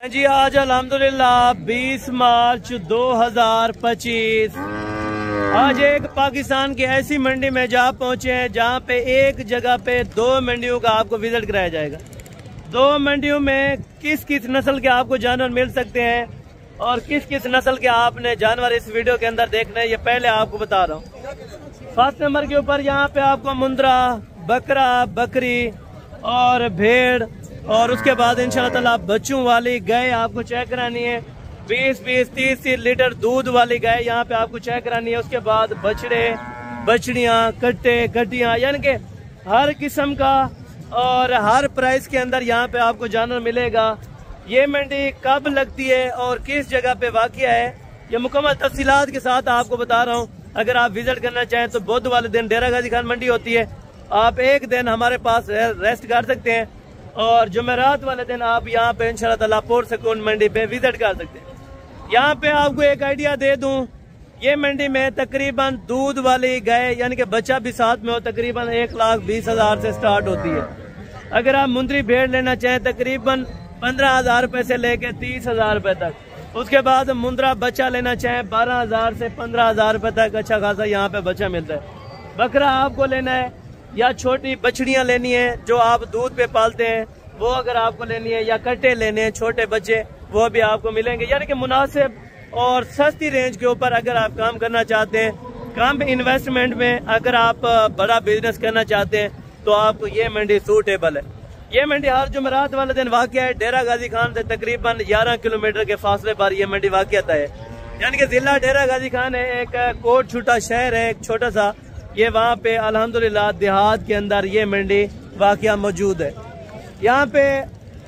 जी आज अल्हम्दुलिल्लाह 20 मार्च 2025 आज एक पाकिस्तान की ऐसी मंडी में जा पहुंचे हैं जहां पे एक जगह पे दो मंडियों का आपको विजिट कराया जाएगा। दो मंडियों में किस किस नस्ल के आपको जानवर मिल सकते हैं और किस किस नस्ल के आपने जानवर इस वीडियो के अंदर देखने हैं, ये पहले आपको बता रहा हूँ। फर्स्ट नंबर के ऊपर यहाँ पे आपको मुंद्रा, बकरा, बकरी और भेड़ और उसके बाद इंशाल्लाह ताला बच्चों वाली गाय आपको चेक करानी है। 20-20, 30-30 लीटर दूध वाली गाय यहाँ पे आपको चेक करानी है। उसके बाद बछड़े, बछड़ियाँ, कट्टे, कट्टियाँ, यानी कि हर किस्म का और हर प्राइस के अंदर यहाँ पे आपको जानवर मिलेगा। ये मंडी कब लगती है और किस जगह पे वाक़िया है, ये मुकम्मल तफसीलात के साथ आपको बता रहा हूँ। अगर आप विजिट करना चाहें तो बुध वाले दिन डेरा गाजी खान मंडी होती है, आप एक दिन हमारे पास रेस्ट कर सकते हैं और जुमेरात वाले दिन आप यहाँ पे इंशाल्लाह ताला पोर्ट सुकून मंडी पे विजिट कर सकते हैं। यहाँ पे आपको एक आइडिया दे दूं, ये मंडी में तकरीबन दूध वाली गाय यानी कि बच्चा भी साथ में हो तकरीबन 1,20,000 से स्टार्ट होती है। अगर आप मुंद्री भेड़ लेना चाहें तकरीबन 15,000 रुपए से लेके 30,000 रुपए तक। उसके बाद मुंद्रा बच्चा लेना चाहें 12,000 से 15,000 रुपए तक अच्छा खासा यहाँ पे बच्चा मिलता है। बकरा आपको लेना है या छोटी बछड़ियाँ लेनी है जो आप दूध पे पालते हैं वो अगर आपको लेनी है, या कट्टे लेने हैं छोटे बच्चे, वो भी आपको मिलेंगे। यानी कि मुनासिब और सस्ती रेंज के ऊपर अगर आप काम करना चाहते हैं, कम इन्वेस्टमेंट में अगर आप बड़ा बिजनेस करना चाहते हैं तो आपको ये मंडी सूटेबल है। ये मंडी हर जुमेरात वाले दिन वाक़िया है। डेरा गाजी खान से तकरीबन 11 किलोमीटर के फासले पर यह मंडी वाक़िया है। यानी कि जिला डेरा गाजी खान है, एक कोट छूटा शहर है, एक छोटा सा, ये वहाँ पे अल्हम्दुलिल्लाह देहात के अंदर ये मंडी वाक़िया मौजूद है। यहाँ पे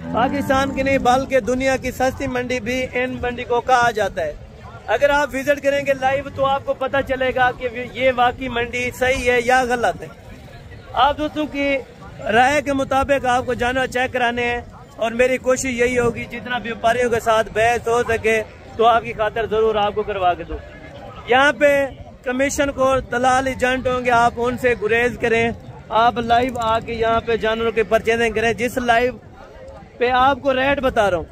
पाकिस्तान की नहीं बल्कि दुनिया की सस्ती मंडी भी इन मंडी को कहा जाता है। अगर आप विजिट करेंगे लाइव तो आपको पता चलेगा कि ये वाकई मंडी सही है या गलत है। आप दोस्तों की राय के मुताबिक आपको जानवर चेक कराने हैं और मेरी कोशिश यही होगी जितना व्यापारियों के साथ बहस हो सके तो आपकी खातिर जरूर आपको करवा के दूँ। यहाँ पे कमीशन को दलाल एजेंट होंगे, आप उनसे गुरेज करें। आप लाइव आके यहाँ पे जानवरों की परचेजिंग करें। जिस लाइव पे आपको रेट बता रहा हूँ,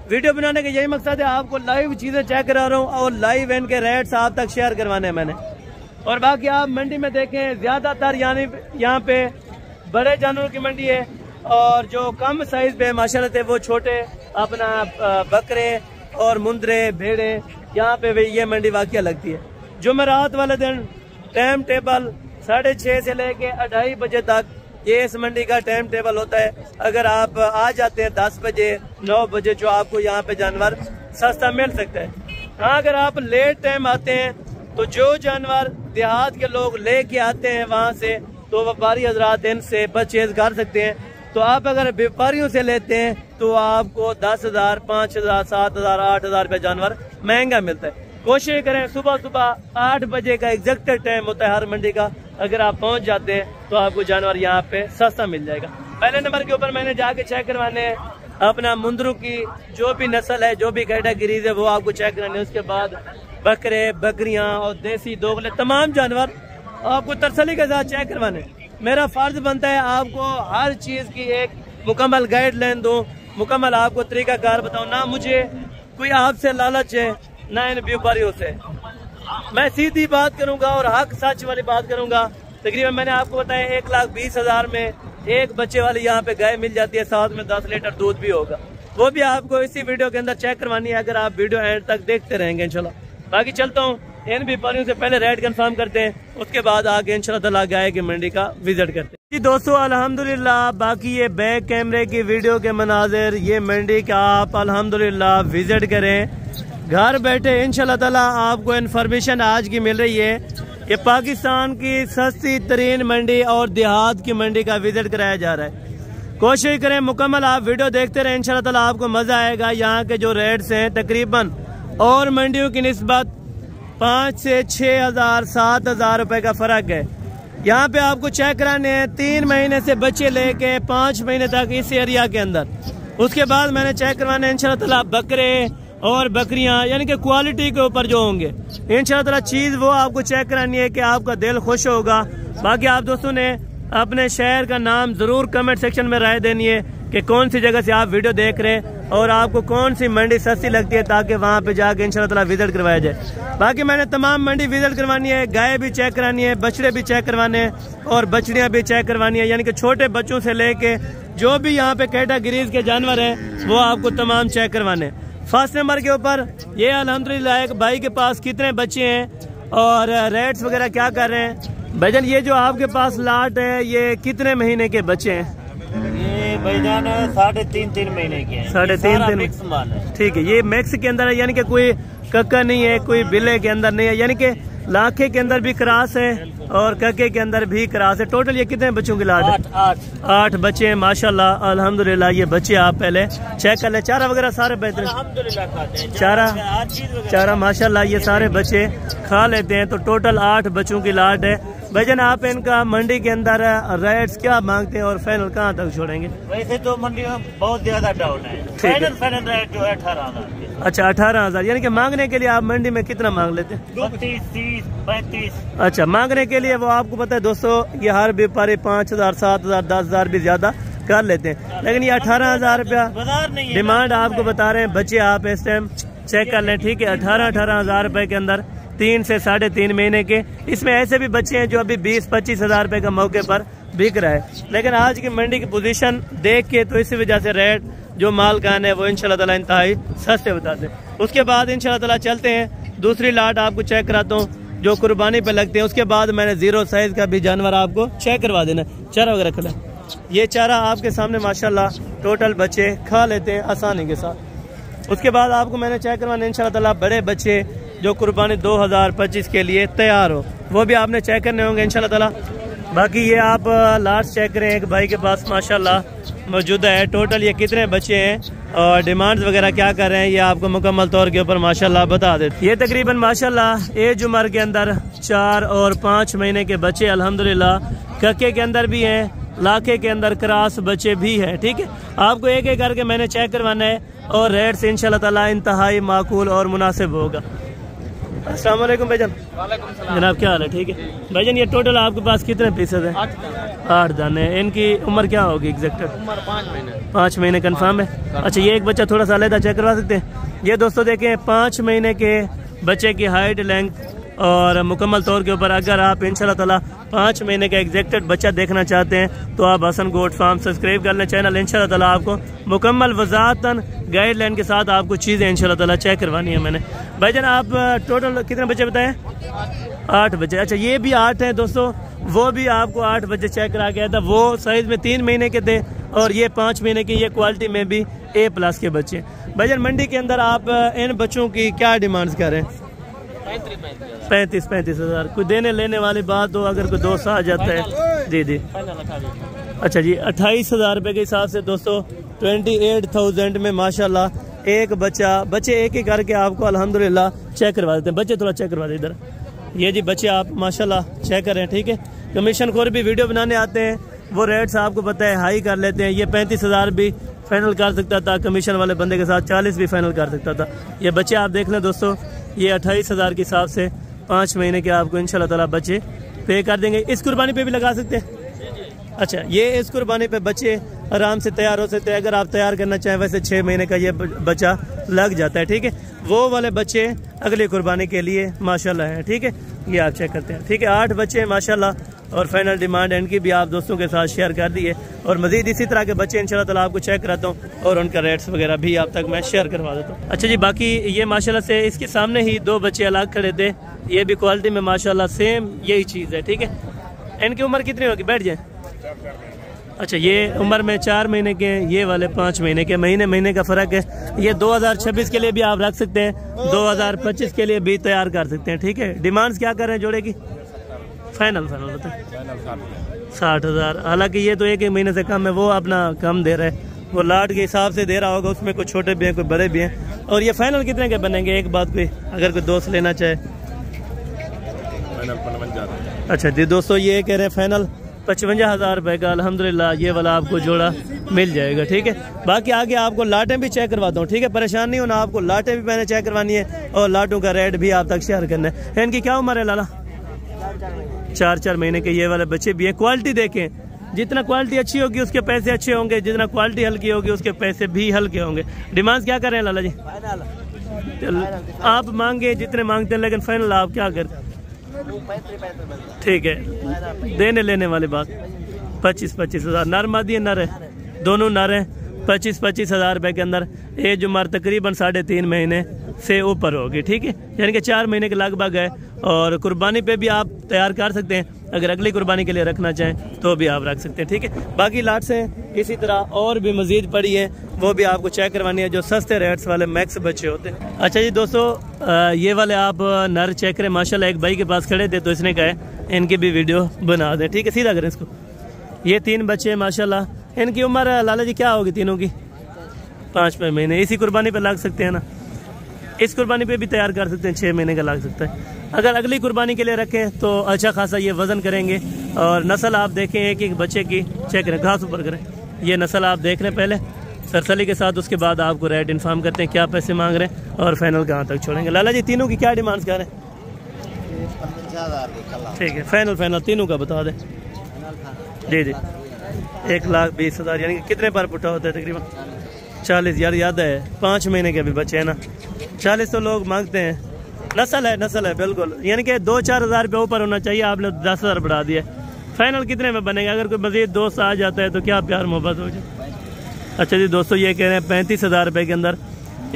वीडियो बनाने का यही मकसद है, आपको लाइव चीजें चेक करा रहा हूँ और लाइव इनके रेट्स आप तक शेयर करवाने हैं मैंने। और बाकी आप मंडी में देखें ज्यादातर यानी यहाँ पे बड़े जानवरों की मंडी है और जो कम साइज पे माशाल्लाह से वो छोटे अपना बकरे और मुंद्रे, भेड़े, यहाँ पे भी ये मंडी वाक़िया लगती है। जुमेरात वाले दिन टाइम टेबल 6:30 से लेके 2:30 बजे तक ये इस मंडी का टाइम टेबल होता है। अगर आप आ जाते हैं 10 बजे 9 बजे जो आपको यहाँ पे जानवर सस्ता मिल सकता है। हाँ, अगर आप लेट टाइम आते हैं तो जो जानवर देहात के लोग लेके आते हैं वहाँ से तो व्यापारी हजरात इनसे परचेज कर सकते हैं। तो आप अगर व्यापारियों से लेते हैं तो आपको 10,000, 5,000, 7,000, 8,000 रुपये जानवर महंगा मिलता है। कोशिश करें सुबह सुबह 8 बजे का एग्जैक्ट टाइम होता है हर मंडी का, अगर आप पहुंच जाते हैं तो आपको जानवर यहाँ पे सस्ता मिल जाएगा। पहले नंबर के ऊपर मैंने जाके चेक करवाने हैं अपना मुंद्रू की जो भी नस्ल है, जो भी कैटेगरीज है वो आपको चेक कराने। उसके बाद बकरे, बकरियां और देसी दोगले तमाम जानवर आपको तसल्ली के साथ चेक करवाने। मेरा फर्ज बनता है आपको हर चीज की एक मुकम्मल गाइडलाइन दूं, मुकम्मल आपको तरीकाकार बताऊं। ना मुझे कोई आपसे लालच है ना इन व्यापारियों से, मैं सीधी बात करूंगा और हक सच वाली बात करूंगा। तकरीबन मैंने आपको बताया 1,20,000 में एक बच्चे वाली यहाँ पे गाय मिल जाती है, साथ में 10 लीटर दूध भी होगा। वो भी आपको इसी वीडियो के अंदर चेक करवानी है अगर आप वीडियो एंड तक देखते रहेंगे इंशाल्लाह। बाकी चलता हूँ, इन व्यापारियों से पहले रेट कंफर्म करते हैं, उसके बाद आगे इंशाल्लाह ताला गाय की मंडी का विजिट करते हैं। जी दोस्तों अल्हम्दुलिल्लाह, बाकी ये बैक कैमरे की वीडियो के मनाजिर ये मंडी का आप अल्हम्दुलिल्लाह विजिट करें घर बैठे। इंशाल्लाह ताला आपको इन्फॉर्मेशन आज की मिल रही है कि पाकिस्तान की सस्ती तरीन मंडी और देहात की मंडी का विजिट कराया जा रहा है। कोशिश करें मुकम्मल आप वीडियो देखते रहें, इंशाल्लाह ताला आपको मजा आएगा। यहाँ के जो रेट्स हैं तकरीबन और मंडियों की निस्बत 5 से 6,000, 7,000 रुपए का फर्क है। यहाँ पे आपको चेक कराने हैं 3 महीने से बच्चे लेके 5 महीने तक इस एरिया के अंदर। उसके बाद मैंने चेक करवाने इंशाल्लाह ताला बकरे और बकरियां, यानी कि क्वालिटी के ऊपर जो होंगे इंशाल्लाह ताला चीज वो आपको चेक करानी है कि आपका दिल खुश होगा। बाकी आप दोस्तों ने अपने शहर का नाम जरूर कमेंट सेक्शन में राय देनी है कि कौन सी जगह से आप वीडियो देख रहे हैं। और आपको कौन सी मंडी सस्ती लगती है, ताकि वहाँ पे जाके इंशाल्लाह ताला विजिट करवाया जाए। बाकी मैंने तमाम मंडी विजिट करवानी है, गाय भी चेक करानी है, बछड़े भी चेक करवाने हैं और बछड़ियाँ भी चेक करवानी है, यानी कि छोटे बच्चों से लेके जो भी यहाँ पे कैटेगरीज के जानवर हैं वो आपको तमाम चेक करवाने हैं। फर्स्ट नंबर के ऊपर ये अल्हम्दुलिल्लाह एक भाई के पास कितने बच्चे हैं और रेट्स वगैरह क्या कर रहे हैं। भाईजान ये जो आपके पास लाट है ये कितने महीने के बच्चे हैं? ये भाईजान 3.5 महीने के हैं। 3.5 ठीक है। ये मैक्स के अंदर है, यानी कि कोई कक्का नहीं है, कोई बिले के अंदर नहीं है, यानी कि लाखे के अंदर भी क्रास है और कक्के के अंदर भी क्रास है। टोटल ये कितने बच्चों की लाट है? 8 बच्चे हैं माशाल्लाह अल्हम्दुलिल्लाह। ये बच्चे आप पहले चेक कर ले, चारा वगैरह सारे बेहतरीन चारा माशाल्लाह ये सारे बच्चे खा लेते हैं। तो टोटल 8 बच्चों की लाट है। भाईजान आप इनका मंडी के अंदर रेट्स क्या मांगते हैं और फाइनल कहाँ तक छोड़ेंगे? वैसे तो मंडी में बहुत ज्यादा डाउन है, फाइनल रेट जो है 18,000। अच्छा 18,000, यानी कि मांगने के लिए आप मंडी में कितना मांग लेते हैं? 32, 30, 35। अच्छा मांगने के लिए वो आपको पता है दोस्तों, ये हर व्यापारी 5,000, 7,000, 10,000 भी ज्यादा कर लेते हैं, लेकिन ये 18,000 रुपया डिमांड आपको बता रहे हैं। बच्चे आप इस टाइम चेक कर लें, ठीक है। 18,000 रुपए के अंदर 3 से 3.5 महीने के। इसमें ऐसे भी बच्चे हैं जो अभी 20-25 हजार रुपए का मौके पर बिक रहा है, लेकिन आज की मंडी की पोजीशन देख के तो इसी वजह से रेट जो माल कान है वो इंशाल्लाह ताला इंतहाई सस्ते बताते हैं। उसके बाद इंशाल्लाह ताला चलते हैं, दूसरी लाट आपको चेक कराता हूँ जो कुर्बानी पे लगते हैं। उसके बाद मैंने 0 साइज का भी जानवर आपको चेक करवा देना। चारा वगैरह खिला, ये चारा आपके सामने माशाल्लाह टोटल बच्चे खा लेते हैं आसानी के साथ। उसके बाद आपको मैंने चेक करवाना इंशाल्लाह ताला बड़े बच्चे जो कुर्बानी 2025 के लिए तैयार हो, वो भी आपने चेक करने होंगे इंशाल्लाह ताला। बाकी ये आप लास्ट चेक करें, एक भाई के पास माशाल्लाह मौजूदा है। टोटल ये कितने बच्चे हैं और डिमांड्स वगैरह क्या कर रहे हैं ये आपको मुकम्मल तौर के ऊपर माशाल्लाह बता देते। ये तकरीबन माशाल्लाह एज उम्र के अंदर 4 और 5 महीने के बच्चे अल्हम्दुलिल्लाह, कक्के के अंदर भी हैं, लाखे के अंदर क्रास बच्चे भी हैं, ठीक है। आपको एक एक करके मैंने चेक करवाना है और रेट से इंशाल्लाह ताला इंतहाई माकूल और मुनासिब होगा। अस्सलाम वालेकुम भाईजान। वालेकुम सलाम जनाब क्या हाल है? ठीक है भाईजान, ये टोटल आपके पास कितने पीसेज हैं? 8 दाने। इनकी उम्र क्या होगी एग्जैक्ट? उम्र 5 महीने। 5 महीने कंफर्म है? अच्छा ये एक बच्चा थोड़ा सा अलग चेक करवा सकते हैं? ये दोस्तों देखें 5 महीने के बच्चे की हाइट, लेंथ और मुकम्मल तौर के ऊपर अगर आप इंशाल्लाह ताला 5 महीने का एग्जैक्टेड बच्चा देखना चाहते हैं तो आप हसन गोट फार्म सब्सक्राइब कर लें चैनल। इंशाल्लाह ताला आपको मुकम्मल वजाहतन गाइडलाइन के साथ आपको चीज़ें इंशाल्लाह ताला चेक करवानी है मैंने। भाईजान आप टोटल कितने बच्चे बताएं? 8 बच्चे। अच्छा ये भी 8 हैं दोस्तों, वो भी आपको 8 बच्चे चेक करा गया था। वो साइज में 3 महीने के थे और ये 5 महीने की, ये क्वालिटी में भी A+ के बच्चे। भाईजान मंडी के अंदर आप इन बच्चों की क्या डिमांड्स कर रहे हैं? 35 हजार। कोई देने लेने वाली बात हो, अगर कोई दोस्त आ जाता है? जी जी अच्छा जी 28,000 रुपये के हिसाब से दोस्तों 28,000 में माशाल्लाह एक बच्चे एक एक करके आपको अल्हम्दुलिल्लाह चेक करवा देते हैं। बच्चे थोड़ा चेक करवा दे इधर। ये जी बच्चे आप माशाल्लाह चेक करें, ठीक है। कमीशन खोर भी वीडियो बनाने आते हैं, वो रेट्स आपको पता है हाई कर लेते हैं। ये 35,000 भी फाइनल कर सकता था, कमीशन वाले बंदे के साथ 40 भी फाइनल कर सकता था। ये बच्चे आप देख लें दोस्तों, ये 28,000 के हिसाब से 5 महीने के आपको इंशाल्लाह ताला बच्चे पे कर देंगे। इस कुर्बानी पे भी लगा सकते हैं? अच्छा ये इस कुर्बानी पे बच्चे आराम से तैयार हो सकते हैं, अगर आप तैयार करना चाहें। वैसे 6 महीने का ये बच्चा लग जाता है, ठीक है। वो वाले बच्चे अगली कुर्बानी के लिए माशाल्लाह हैं, ठीक है। ये आप चेक करते हैं, ठीक है। 8 बच्चे हैं माशाल्लाह और फाइनल डिमांड इनकी भी आप दोस्तों के साथ शेयर कर दी है और मजीद इसी तरह के बच्चे इंशाल्लाह ताला आपको चेक कराता हूँ और उनका रेट्स वगैरह भी आप तक मैं शेयर करवा देता हूँ। अच्छा जी बाकी ये माशाल्लाह से इसके सामने ही 2 बच्चे अलग खड़े थे, ये भी क्वालिटी में माशाल्लाह सेम यही चीज़ है, ठीक है। इनकी उम्र कितनी होगी? बैठ जाए। अच्छा ये उम्र में 4 महीने के, ये वाले 5 महीने के। महीने का फ़र्क है। ये 2026 के लिए भी आप रख सकते हैं, 2025 के लिए भी तैयार कर सकते हैं, ठीक है। डिमांड्स क्या कर रहे हैं जोड़े की? फाइनल बताएं। 60,000। हालांकि ये तो 1 महीने से कम है, वो अपना कम दे रहे हैं, वो लाट के हिसाब से दे रहा होगा। उसमें कुछ छोटे भी हैं, कुछ बड़े भी हैं। और ये फाइनल कितने के बनेंगे? एक बात कोई अगर कोई दोस्त लेना चाहे? अच्छा जी दोस्तों ये कह रहे हैं फाइनल 55,000 रुपये का अल्हम्दुलिल्लाह ये वाला आपको जोड़ा मिल जाएगा, ठीक है। बाकी आगे आपको लाटें भी चेक करवाता हूँ, ठीक है। परेशान नहीं होना, आपको लाटें भी मैंने चेक करवानी है और लाटों का रेट भी आप तक शेयर करना है। इनकी क्या उम्र है लाला? 4 महीने के ये वाले बच्चे भी हैं। क्वालिटी देखें, जितना क्वालिटी अच्छी होगी उसके पैसे अच्छे होंगे, जितना क्वालिटी हल्की होगी उसके पैसे भी हल्के होंगे। डिमांड क्या कर रहे हैं लाला जी? आप मांगे जितने मांगते हैं, लेकिन फाइनल आप क्या करते? ठीक है, देने लेने वाली बात। 25-25 हज़ार। नर मादी नर है, दोनों नर हैं। 25-25 हज़ार रुपये के अंदर एज उम्र तकरीबन 3.5 महीने से ऊपर होगी। ठीक है, यानी कि 4 महीने के लगभग है। और कुर्बानी पे भी आप तैयार कर सकते हैं, अगर अगली कुर्बानी के लिए रखना चाहें तो भी आप रख सकते हैं। ठीक है, बाकी लाट्स हैं इसी तरह और भी मजीद पड़ी है, वो भी आपको चेक करवानी है, जो सस्ते रेट्स वाले मैक्स बच्चे होते हैं। अच्छा जी दोस्तों, ये वाले आप नर चेक करें, माशाल्लाह एक भाई के पास खड़े थे तो इसने कहा है इनकी भी वीडियो बना दें। ठीक है, सीधा करें इसको। ये 3 बच्चे हैं माशाल्लाह, इनकी उम्र लाला जी क्या होगी तीनों की? 5 महीने। इसी कुर्बानी पे लग सकते हैं ना, इस कुर्बानी पे भी तैयार कर सकते हैं, 6 महीने का लग सकता है। अगर अगली कुर्बानी के लिए रखें तो अच्छा खासा ये वज़न करेंगे। और नस्ल आप देखें, एक एक बच्चे की चेक करें, घास ऊपर करें। ये नस्ल आप देख लें पहले सरसली के साथ, उसके बाद आपको रेट इन्फॉर्म करते हैं क्या पैसे मांग रहे हैं और फाइनल कहाँ तक छोड़ेंगे। लाला जी तीनों की क्या डिमांड्स कर रहे हैं? 15,000। ठीक है, फाइनल तीनों का बता दें। जी जी, 1,20,000। यानी कि कितने पर पुट्ठा होता है? तकरीबन 40। यार याद है 5 महीने के भी बच्चे हैं ना, 40 तो लोग मांगते हैं। नस्ल है बिल्कुल, यानी कि 2-4 हज़ार रुपये ऊपर होना चाहिए। आपने 10,000 बढ़ा दिया। फाइनल कितने में बनेगा? अगर कोई मजीद दोस्त आ जाता है तो क्या प्यार मोहब्बत हो जाए। अच्छा जी दोस्तों, ये कह रहे हैं 35,000 रुपये के अंदर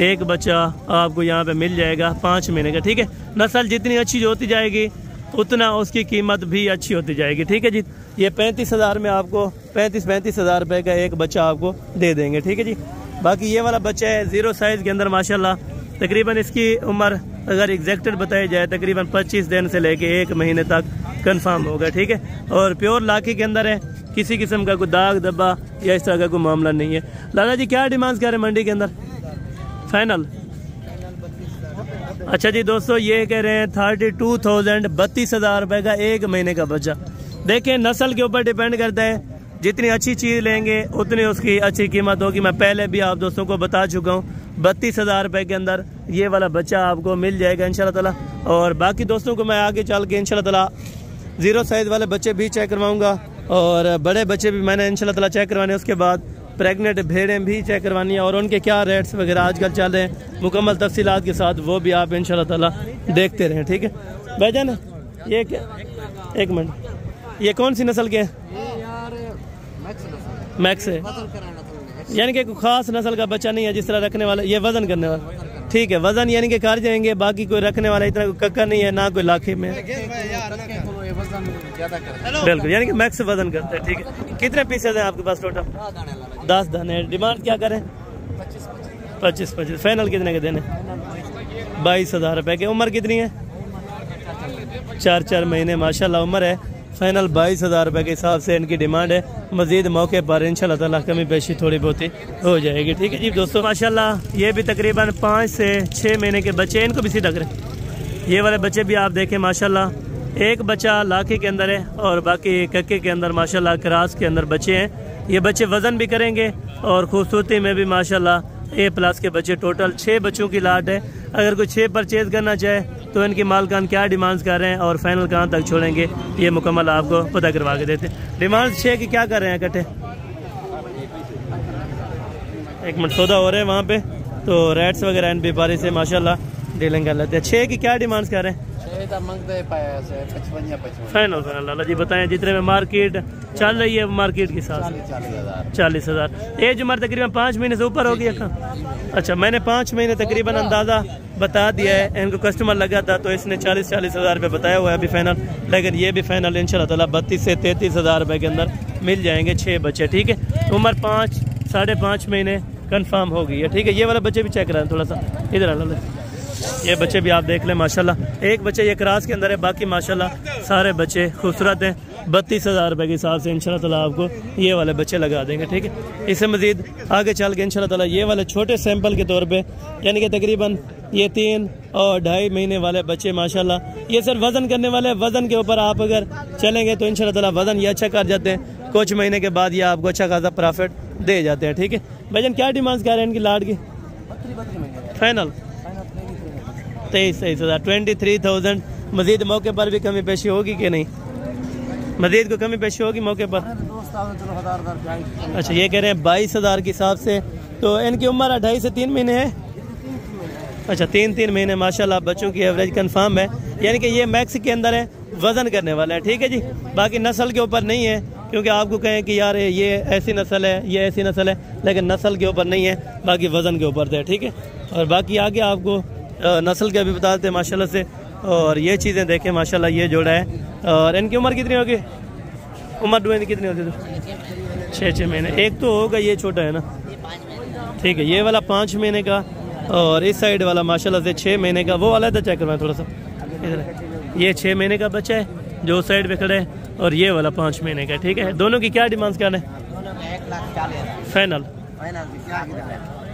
एक बच्चा आपको यहाँ पे मिल जाएगा 5 महीने का। ठीक है, नस्ल जितनी अच्छी होती जाएगी उतना उसकी कीमत भी अच्छी होती जाएगी। ठीक है जी, ये 35,000 में आपको 35 हज़ार रुपये का एक बच्चा आपको दे देंगे। ठीक है जी, बाकी ये वाला बच्चा है 0 साइज़ के अंदर माशाल्लाह। तकरीबन इसकी उम्र अगर एग्जैक्टेड बताई जाए तकरीबन 25 दिन से लेके 1 महीने तक कंफर्म होगा। ठीक है, और प्योर लाठी के अंदर है, किसी किस्म का कोई दाग धब्बा या इस तरह का कोई मामला नहीं है। लाला जी क्या डिमांड कर रहे हैं मंडी के अंदर? फाइनल। अच्छा जी दोस्तों, ये कह रहे हैं 32,000, 32,000 रुपये का 1 महीने का बच्चा। देखें, नस्ल के ऊपर डिपेंड करता है, जितनी अच्छी चीज़ लेंगे उतनी उसकी अच्छी कीमत होगी। मैं पहले भी आप दोस्तों को बता चुका हूँ, 32,000 रुपये के अंदर ये वाला बच्चा आपको मिल जाएगा इंशाल्लाह ताला। और बाकी दोस्तों को मैं आगे चल के इंशाल्लाह ताला 0 साइज़ वाले बच्चे भी चेक करवाऊँगा और बड़े बच्चे भी मैंने इंशाल्लाह ताला चेक करवाने। उसके बाद प्रेग्नेंट भेड़ें भी चेक करवानी है और उनके क्या रेट्स वगैरह आजकल चल रहे हैं मुकम्मल तफसीलात के साथ, वो भी आप इंशाल्लाह ताला देखते रहें। ठीक है भाईजान, ये क्या, एक मिनट, ये कौन सी नस्ल के हैं? मैक्स है, यानी कि कोई खास नस्ल का बच्चा नहीं है जिस तरह रखने वाला, ये वजन करने वाला। ठीक है, वजन यानी कि कर जाएंगे, बाकी कोई रखने वाला इतना कक्का नहीं है, ना कोई लाखे में। बिल्कुल, यानी कि मैक्स वजन करते हैं। ठीक है, कितने पीसेज हैं आपके पास टोटल? 10 दाने। डिमांड क्या करें? 25। फाइनल कितने के देने? 22,000 रुपये के। उम्र कितनी है? 4 महीने माशाल्लाह उम्र है। फाइनल 22,000 रुपये के हिसाब से इनकी डिमांड है। मजीद मौके पर इंशाल्लाह ताला कमी पेशी थोड़ी बहुत ही हो जाएगी। ठीक है जी दोस्तों, माशाल्लाह ये भी तकरीबन 5 से 6 महीने के बच्चे, इनको भी सीधा करें। ये वाले बच्चे भी आप देखें माशाल्लाह, एक बच्चा लाखे के अंदर है और बाकी कक्के के अंदर माशाल्लाह क्रास के अंदर बच्चे हैं। ये बच्चे वज़न भी करेंगे और खूबसूरती में भी माशाल्लाह A+ के बच्चे। टोटल 6 बच्चों की लाट है। अगर कोई 6 परचेज़ करना चाहे तो इनके मालकान क्या डिमांड्स कर रहे हैं और फाइनल कहाँ तक छोड़ेंगे ये मुकम्मल आपको पता करवा के देते हैं। डिमांड 6 की क्या कर रहे हैं इकट्ठे? 1 मिनट, सौदा हो रहे हैं वहाँ पे तो रेट्स वगैरह इन व्यापारी से माशाल्लाह डीलिंग कर लेते हैं। 6 की क्या डिमांड्स कर रहे हैं? फाइनल लाला जी बताएं, जितने में मार्केट चल रही है मार्केट के साथ 40,000। एज उम्र तकरीबन 5 महीने से ऊपर होगी। अच्छा, मैंने 5 महीने तकरीबन अंदाज़ा बता दिया है। इनको कस्टमर लगा था तो इसने 40,000 रुपये बताया हुआ है अभी फाइनल, लेकिन ये भी फाइनल इंशाल्लाह ताला 32 से 33,000 रुपये के अंदर मिल जाएंगे 6 बच्चे। ठीक है, उम्र 5 साढ़े 5 महीने कंफर्म हो गई है। ठीक है, ये वाला बच्चे भी चेक कराएं थोड़ा सा, इधर आ, ये बच्चे भी आप देख लें माशाल्लाह। एक बच्चे ये क्रास के अंदर है, बाकी माशाल्लाह सारे बच्चे खूबसूरत हैं। 32,000 रुपये के हिसाब से इंशाल्लाह ताला आपको ये वाले बच्चे लगा देंगे। ठीक है, इससे मज़ीद आगे चल के इंशाल्लाह ताला ये वाले छोटे सैंपल के तौर पे, यानी कि तकरीबन ये 3 और 2.5 महीने वाले बच्चे माशाल्लाह, ये सर वज़न करने वाले। वज़न के ऊपर आप अगर चलेंगे तो इंशाल्लाह ताला वज़न ये अच्छा कर जाते हैं, कुछ महीने के बाद ये आपको अच्छा खासा प्रॉफिट दे जाते हैं। ठीक है भाईजान, क्या डिमांड कर रहे हैं इनकी लाट की? फाइनल 23,000, 23,000। मजीद मौके पर भी कमी पेशी होगी कि नहीं? मजीद को कमी पेशी होगी मौके पर? अच्छा, ये कह रहे हैं 22,000 के हिसाब से। तो इनकी उम्र 2.5 से 3 महीने है। अच्छा, 3 महीने माशाल्लाह बच्चों की एवरेज कंफर्म है, यानी कि ये मैक्स के अंदर है, वज़न करने वाला है। ठीक है जी, बाकी नस्ल के ऊपर नहीं है, क्योंकि आपको कहें कि यार ये ऐसी नस्ल है, ये ऐसी नस्ल है, लेकिन नस्ल के ऊपर नहीं है, बाकी वज़न के ऊपर है। ठीक है, और बाकी आगे आपको नस्ल के भी बता देते हैं माशाल्लाह से। और ये चीज़ें देखें माशाल्लाह, ये जोड़ा है। और इनकी उम्र कितनी होगी? उम्र डूबे कितनी होती है? 6 महीने। एक तो होगा, ये छोटा है ना। ठीक है, ये वाला 5 महीने का, और इस साइड वाला माशाल्लाह से 6 महीने का। वो वाला तो चेक करवाएं थोड़ा सा, इधर। ये 6 महीने का बच्चा है जो साइड पे खड़े है, और ये वाला 5 महीने का। ठीक है, दोनों की क्या डिमांड्स क्या है? फाइनल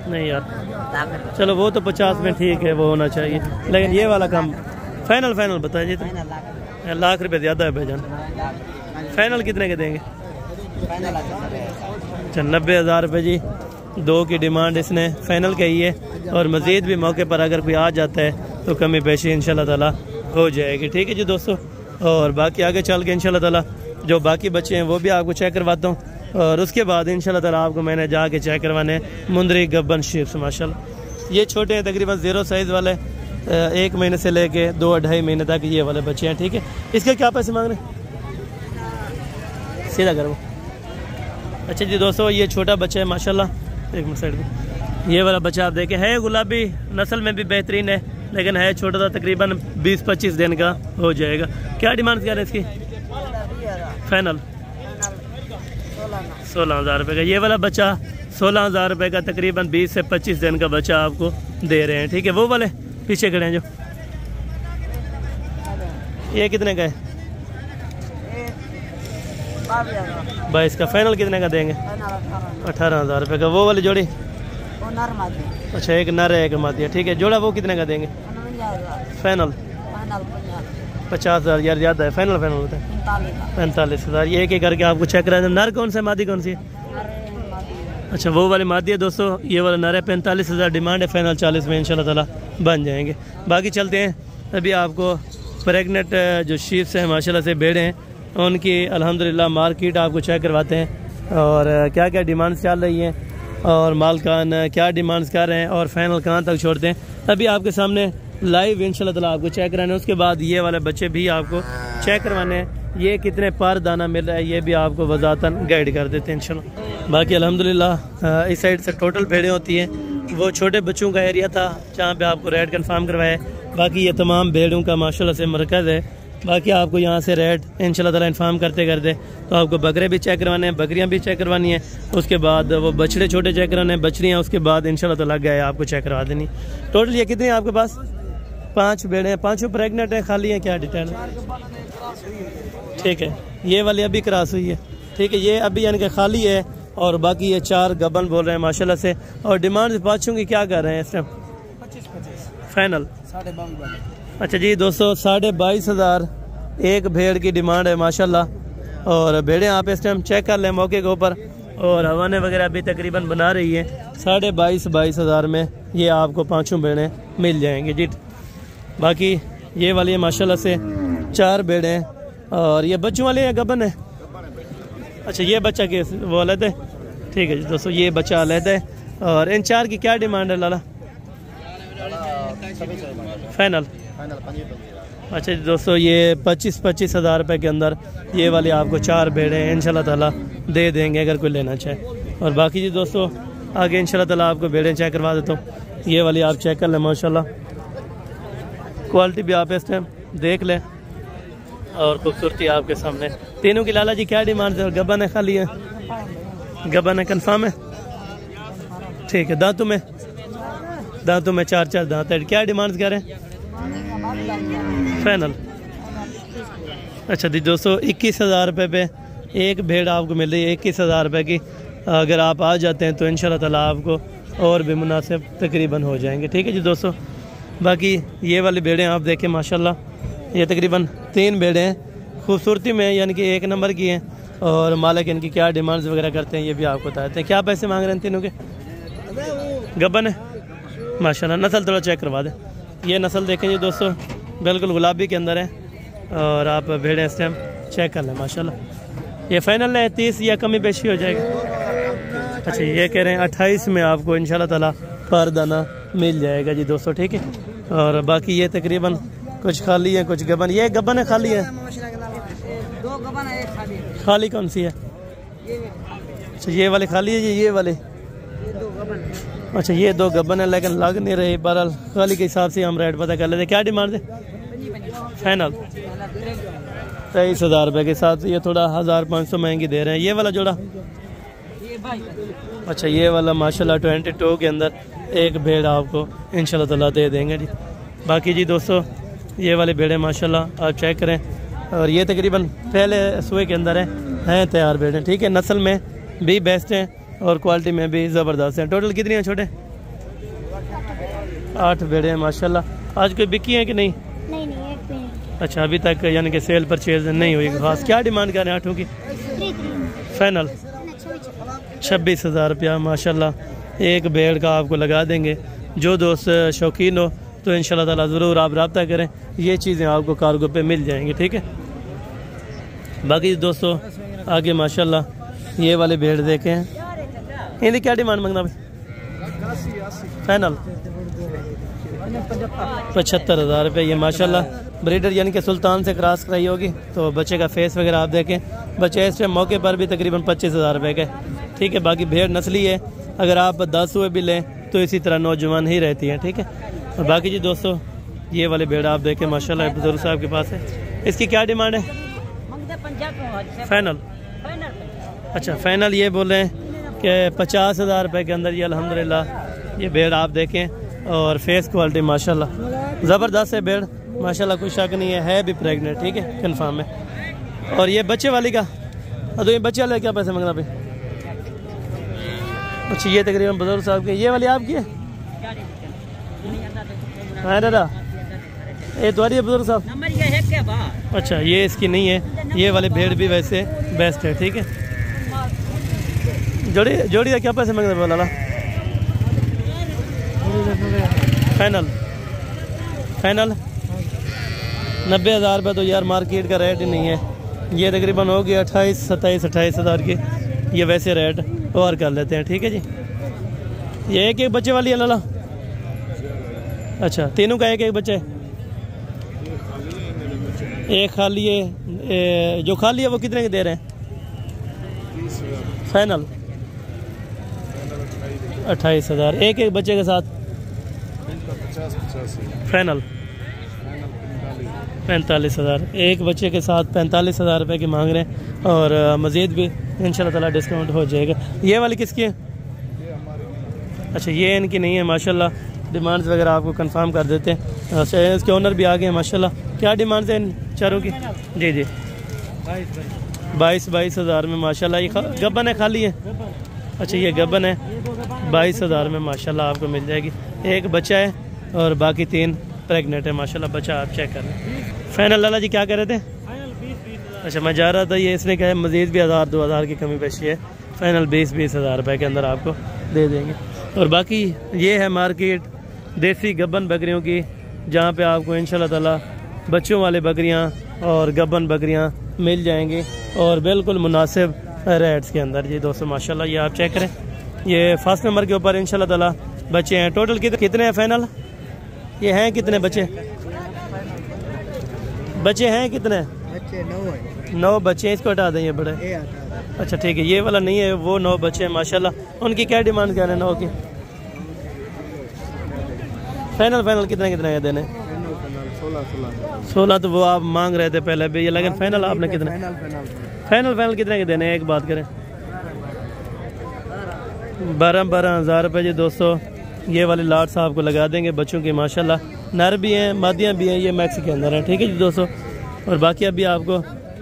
नहीं यार, चलो वो तो 50 में ठीक है, वो होना चाहिए, लेकिन ये वाला कम। फाइनल बताइए जी। तो लाख रुपए ज़्यादा है भाईजान। फाइनल कितने के देंगे? अच्छा, 90,000 रुपये जी। 2 की डिमांड इसने फाइनल कही है, और मज़ीद भी मौके पर अगर कोई आ जाता है तो कमी पेशी इंशाल्लाह ताला हो जाएगी। ठीक है जी दोस्तों, और बाकी आगे चल के इंशाल्लाह ताला जो बाकी बच्चे हैं वो भी आपको चेक करवाता हूँ, और उसके बाद इंशाल्लाह ताला आपको मैंने जाके चेक करवाने मुंदरी गब्बन शीप्स माशाल्लाह। ये छोटे हैं, तकरीबन 0 साइज़ वाले, 1 महीने से लेके 2-2.5 महीने तक ये वाले बच्चे हैं। ठीक है, इसके क्या पैसे मांग रहे हैं? सीधा करो। अच्छा जी दोस्तों, ये छोटा बच्चा है माशाल्लाह। एक मिनट साइड में, ये वाला बच्चा आप देखें, है गुलाबी, नस्ल में भी बेहतरीन है, लेकिन है छोटा सा, तकरीबन 20-25 दिन का हो जाएगा। क्या डिमांड क्या है इसकी? फाइनल 16,000 रुपये का। ये वाला बच्चा 16,000 रुपये का, तकरीबन 20 से 25 दिन का बच्चा आपको दे रहे हैं। ठीक है, वो वाले पीछे खड़े हैं जो, ये कितने का है? 22 का। फाइनल कितने का देंगे? 18,000 रुपये का। वो वाली जोड़ी? अच्छा, एक नर है एक मादी है। ठीक है, जोड़ा वो कितने का देंगे? फाइनल 50,000 यार, ज़्यादा है। फाइनल होता है 45,000। ये एक करके आपको चेक करा। नर कौन सा, मादी कौन सी है? अच्छा, वो वाली मादी है दोस्तों, ये वाला नर है। 45,000 डिमांड है, फाइनल 40 में इंशाल्लाह ताला बन जाएंगे। बाकी चलते हैं, अभी आपको प्रेगनेंट जो शीप्स हैं माशाल्लाह से, भेड़ें हैं, उनकी अल्हम्दुलिल्लाह मार्केट आपको चेक करवाते हैं, और क्या क्या डिमांड्स चल रही हैं, और मालकान क्या डिमांड्स कर रहे हैं, और फाइनल कहाँ तक छोड़ते हैं। अभी आपके सामने लाइव इंशाल्लाह ताला आपको चेक कराने, उसके बाद ये वाले बच्चे भी आपको चेक करवाने हैं। ये कितने पर दाना मिल रहा है ये भी आपको वजातन गाइड कर देते हैं इंशाल्लाह। बाकी अल्हम्दुलिल्लाह इस साइड से टोटल भेड़ें होती हैं, वो छोटे बच्चों का एरिया था जहाँ पे आपको रेट कंफर्म करवाया। बाकी ये तमाम भेड़ों का माशाल्लाह से मरकज़ है। बाकी आपको यहाँ से रेट इंशाल्लाह ताला इन्फॉर्म करते तो आपको बकरे भी चेक करवाने हैं, बकरियाँ भी चेक करवानी है, उसके बाद वो बछड़े छोटे चेक करवाने हैं, बछड़ियाँ उसके बाद इंशाल्लाह ताला गए आपको चेक करवा देनी। टोटल ये कितनी है आपके पास? 5 भेड़ें हैं, 5 प्रेगनेंट हैं, खाली हैं, क्या डिटेल है? ठीक है, ये वाली अभी क्रॉस हुई है। ठीक है, ये अभी यानी कि खाली है, और बाकी ये 4 गबन बोल रहे हैं माशाल्लाह से। और डिमांड पाँचों की क्या कर रहे हैं इस टाइम? 25 फाइनल 22,500। अच्छा जी दोस्तों, 22,500 एक भेड़ की डिमांड है माशाल्लाह। और भेड़ें आप इस टाइम चेक कर लें मौके के ऊपर, और हवाने वगैरह भी तकरीबन बना रही है। 22,500 में ये आपको 5 भेड़ें मिल जाएंगी जी। बाकी ये वाली माशाल्लाह से 4 भेड़ें हैं, और ये बच्चों वाले हैं, गबन है। अच्छा, ये बच्चा के वो अलग है। ठीक है जी दोस्तों, ये बच्चा अलग है। और इन 4 की क्या डिमांड है लाला? फाइनल। अच्छा जी दोस्तों, ये 25,000 रुपये के अंदर ये वाली आपको 4 भेड़ें इंशाल्लाह ताला दे देंगे अगर कोई लेना चाहे। और बाकी जी दोस्तों, आगे इंशाल्लाह ताला आपको भेड़ें चेक करवा देता हूँ। ये वाली आप चेक कर लें माशाल्लाह, क्वालिटी भी आप इस टाइम देख लें, और खूबसूरती आपके सामने। तीनों की लाला जी क्या डिमांड है? गबन है, खाली है? गबन है, कन्फर्म है? ठीक है, दांतों में 4 दांत है। क्या डिमांड कर रहे हैं? फाइनल। अच्छा जी दोस्तों, 21,000 रुपये पे एक भेड़ आपको मिल रही है, 21,000 रुपये की। अगर आप आ जाते हैं तो इंशाल्लाह ताला आपको और भी मुनासिब तकरीबन हो जाएंगे। ठीक है जी दोस्तों, बाकी ये वाली भेड़ें आप देखें माशाल्लाह, ये तकरीबन 3 भेड़ें हैं, खूबसूरती में यानी कि 1 नंबर की हैं। और मालिक इनकी क्या डिमांड्स वगैरह करते हैं ये भी आपको बताते हैं। क्या पैसे मांग रहे हैं तीनों के? गबन है माशाल्लाह। नस्ल थोड़ा चेक करवा दें। ये नस्ल देखें जी दोस्तों, बिल्कुल गुलाबी के अंदर है, और आप भेड़ें इस टाइम चेक कर लें माशाल्लाह। ये फाइनल है 30 या कमी बेशी हो जाएगी। अच्छा ये कह रहे हैं 28 में आपको इंशाल्लाह ताला पर दाना मिल जाएगा जी दोस्तों, ठीक है। और बाकी ये तकरीबन कुछ खाली है कुछ गबन। ये गबन है खाली है? दो गबन है, एक खाली है। खाली कौन सी है? अच्छा ये वाले खाली है जी, ये वाले? दो गबन है। अच्छा ये दो गबन है लेकिन लग नहीं रही। बहरहाल खाली के हिसाब से हम रेट पता कर लेते। क्या डिमांड है फाइनल? 23,000 रुपये के साथ। ये थोड़ा 1500 महंगी दे रहे हैं। ये वाला जोड़ा? अच्छा ये वाला माशाल्लाह 22 के अंदर एक भेड़ आपको इंशाल्लाह ताला दे देंगे जी। बाकी जी दोस्तों ये वाले भेड़े माशाल्लाह आप चेक करें। और ये तकरीबन पहले सुए के अंदर हैं तैयार भेड़े, ठीक है। नस्ल में भी बेस्ट हैं और क्वालिटी में भी ज़बरदस्त हैं। टोटल कितनी हैं छोटे? 8 भेड़े हैं माशाल्लाह। आज कोई बिकी है कि नहीं? नहीं एक पे। अच्छा अभी तक यानी कि सेल परचेज नहीं हुई खास। क्या डिमांड कर रहे हैं 8 की? फाइनल 26,000 रुपया माशाल्लाह। एक भेड़ का आपको लगा देंगे। जो दोस्त शौकीन हो तो इंशाल्लाह ताला ज़रूर आप रब्ता करें, ये चीज़ें आपको कार्गो पे मिल जाएंगी, ठीक है। बाकी दोस्तों आगे माशाल्लाह ये वाले भेड़ देखें। इनकी क्या डिमांड मांगना भाई? फाइनल 75,000 रुपये। ये माशाल्लाह ब्रीडर यानी कि सुल्तान से क्रॉस कराई होगी। तो बच्चे का फेस वगैरह आप देखें। बच्चे इस टाइम मौके पर भी तकरीबन 25,000 रुपये के, ठीक है। बाकी भेड़ नस्ली है, अगर आप 10 हुए भी लें तो इसी तरह नौजवान ही रहती हैं, ठीक है। और बाकी जी दोस्तों ये वाले भेड़ आप देखें माशाल्लाह बुजुर्ग साहब के पास है। इसकी क्या डिमांड है फाइनल? अच्छा फाइनल ये बोल रहे हैं कि 50,000 रुपये के अंदर ये अल्हम्दुलिल्लाह ये भेड़ आप देखें। और फेस क्वालिटी माशाल्लाह ज़बरदस्त है भेड़ माशाल्लाह, कोई शक नहीं है भी प्रेग्नेंट, ठीक है, कंफर्म है। और ये बच्चे वाली का? तो ये बच्चे वाले क्या पैसे मांगना भाई? अच्छा ये तकरीबन बुजुर्ग साहब के। ये वाली आपकी है? हाँ दादा ये तुम्हारी है बुजुर्ग साहब? नंबर ये है क्या बात? अच्छा ये इसकी नहीं है। ये वाले भेड़ भी वैसे बेस्ट है, ठीक है। जोड़ी का क्या पैसे मांगते हैं लाला? फाइनल 90,000 रुपये। तो यार मार्केट का रेट ही नहीं है। ये तकरीबन हो गया 28,000 की। ये वैसे रेट और कर लेते हैं, ठीक है जी। ये एक बच्चे वाली है लाला? अच्छा तीनों का एक बच्चा है? एक खाली है। जो खाली है वो कितने के दे रहे हैं फाइनल? 28,000 एक बच्चे के साथ। फाइनल 45,000 एक बच्चे के साथ 45,000 रुपये की मांग रहे हैं। और मज़ीद भी इंशाल्लाह ताला डिस्काउंट हो जाएगा। ये वाली किसकी है? अच्छा ये इनकी नहीं है माशाल्लाह। डिमांड्स वगैरह आपको कंफर्म कर देते हैं। अच्छा इसके ओनर भी आ गए हैं माशाल्लाह। क्या डिमांड्स हैं इन चारों की? जी जी 22,000 में माशाल्लाह। ये गब्बन है खाली है? अच्छा ये गब्बन है 22,000 में माशाल्लाह आपको मिल जाएगी। एक बच्चा है और बाकी 3 प्रेग्नेंट है माशाल्लाह। बच्चा आप चेक कर लें। फाइनल लाला जी क्या कह रहे थे? अच्छा मैं जा रहा था, ये इसने कहा मज़ीद भी 1,000-2,000 की कमी पेशी है। फाइनल 20,000 रुपये के अंदर आपको दे देंगे। और बाकी ये है मार्केट देसी गब्बन बकरियों की, जहाँ पे आपको इंशाल्लाह ताला बच्चों वाले बकरियाँ और गब्बन बकरियाँ मिल जाएंगी और बिल्कुल मुनासिब रेट्स के अंदर जी दोस्तों माशाल्लाह। ये आप चेक करें। ये फर्स्ट नंबर के ऊपर इंशाल्लाह ताला बच्चे हैं। टोटल कितने हैं फाइनल? ये हैं कितने बच्चे? बच्चे हैं कितने? बच्चे 9 है। 9 बच्चे। इसको हटा दें ये बड़े। अच्छा ठीक है ये वाला नहीं है, वो 9 बच्चे हैं माशाल्लाह। उनकी क्या डिमांड कर रहे हैं 9 की? फाइनल कितने के देने? 16 तो वो आप मांग रहे थे पहले भी ये, लेकिन फाइनल आपने कितने? फाइनल कितने के देने? एक बात करें 12,000 रुपये जी दोस्तों। ये वाले लाट्स आपको लगा देंगे बच्चों के माशाल्लाह। नर भी हैं मादियाँ भी हैं, ये मैक्स के अंदर हैं, ठीक है जी दोस्तों। और बाकी अभी आपको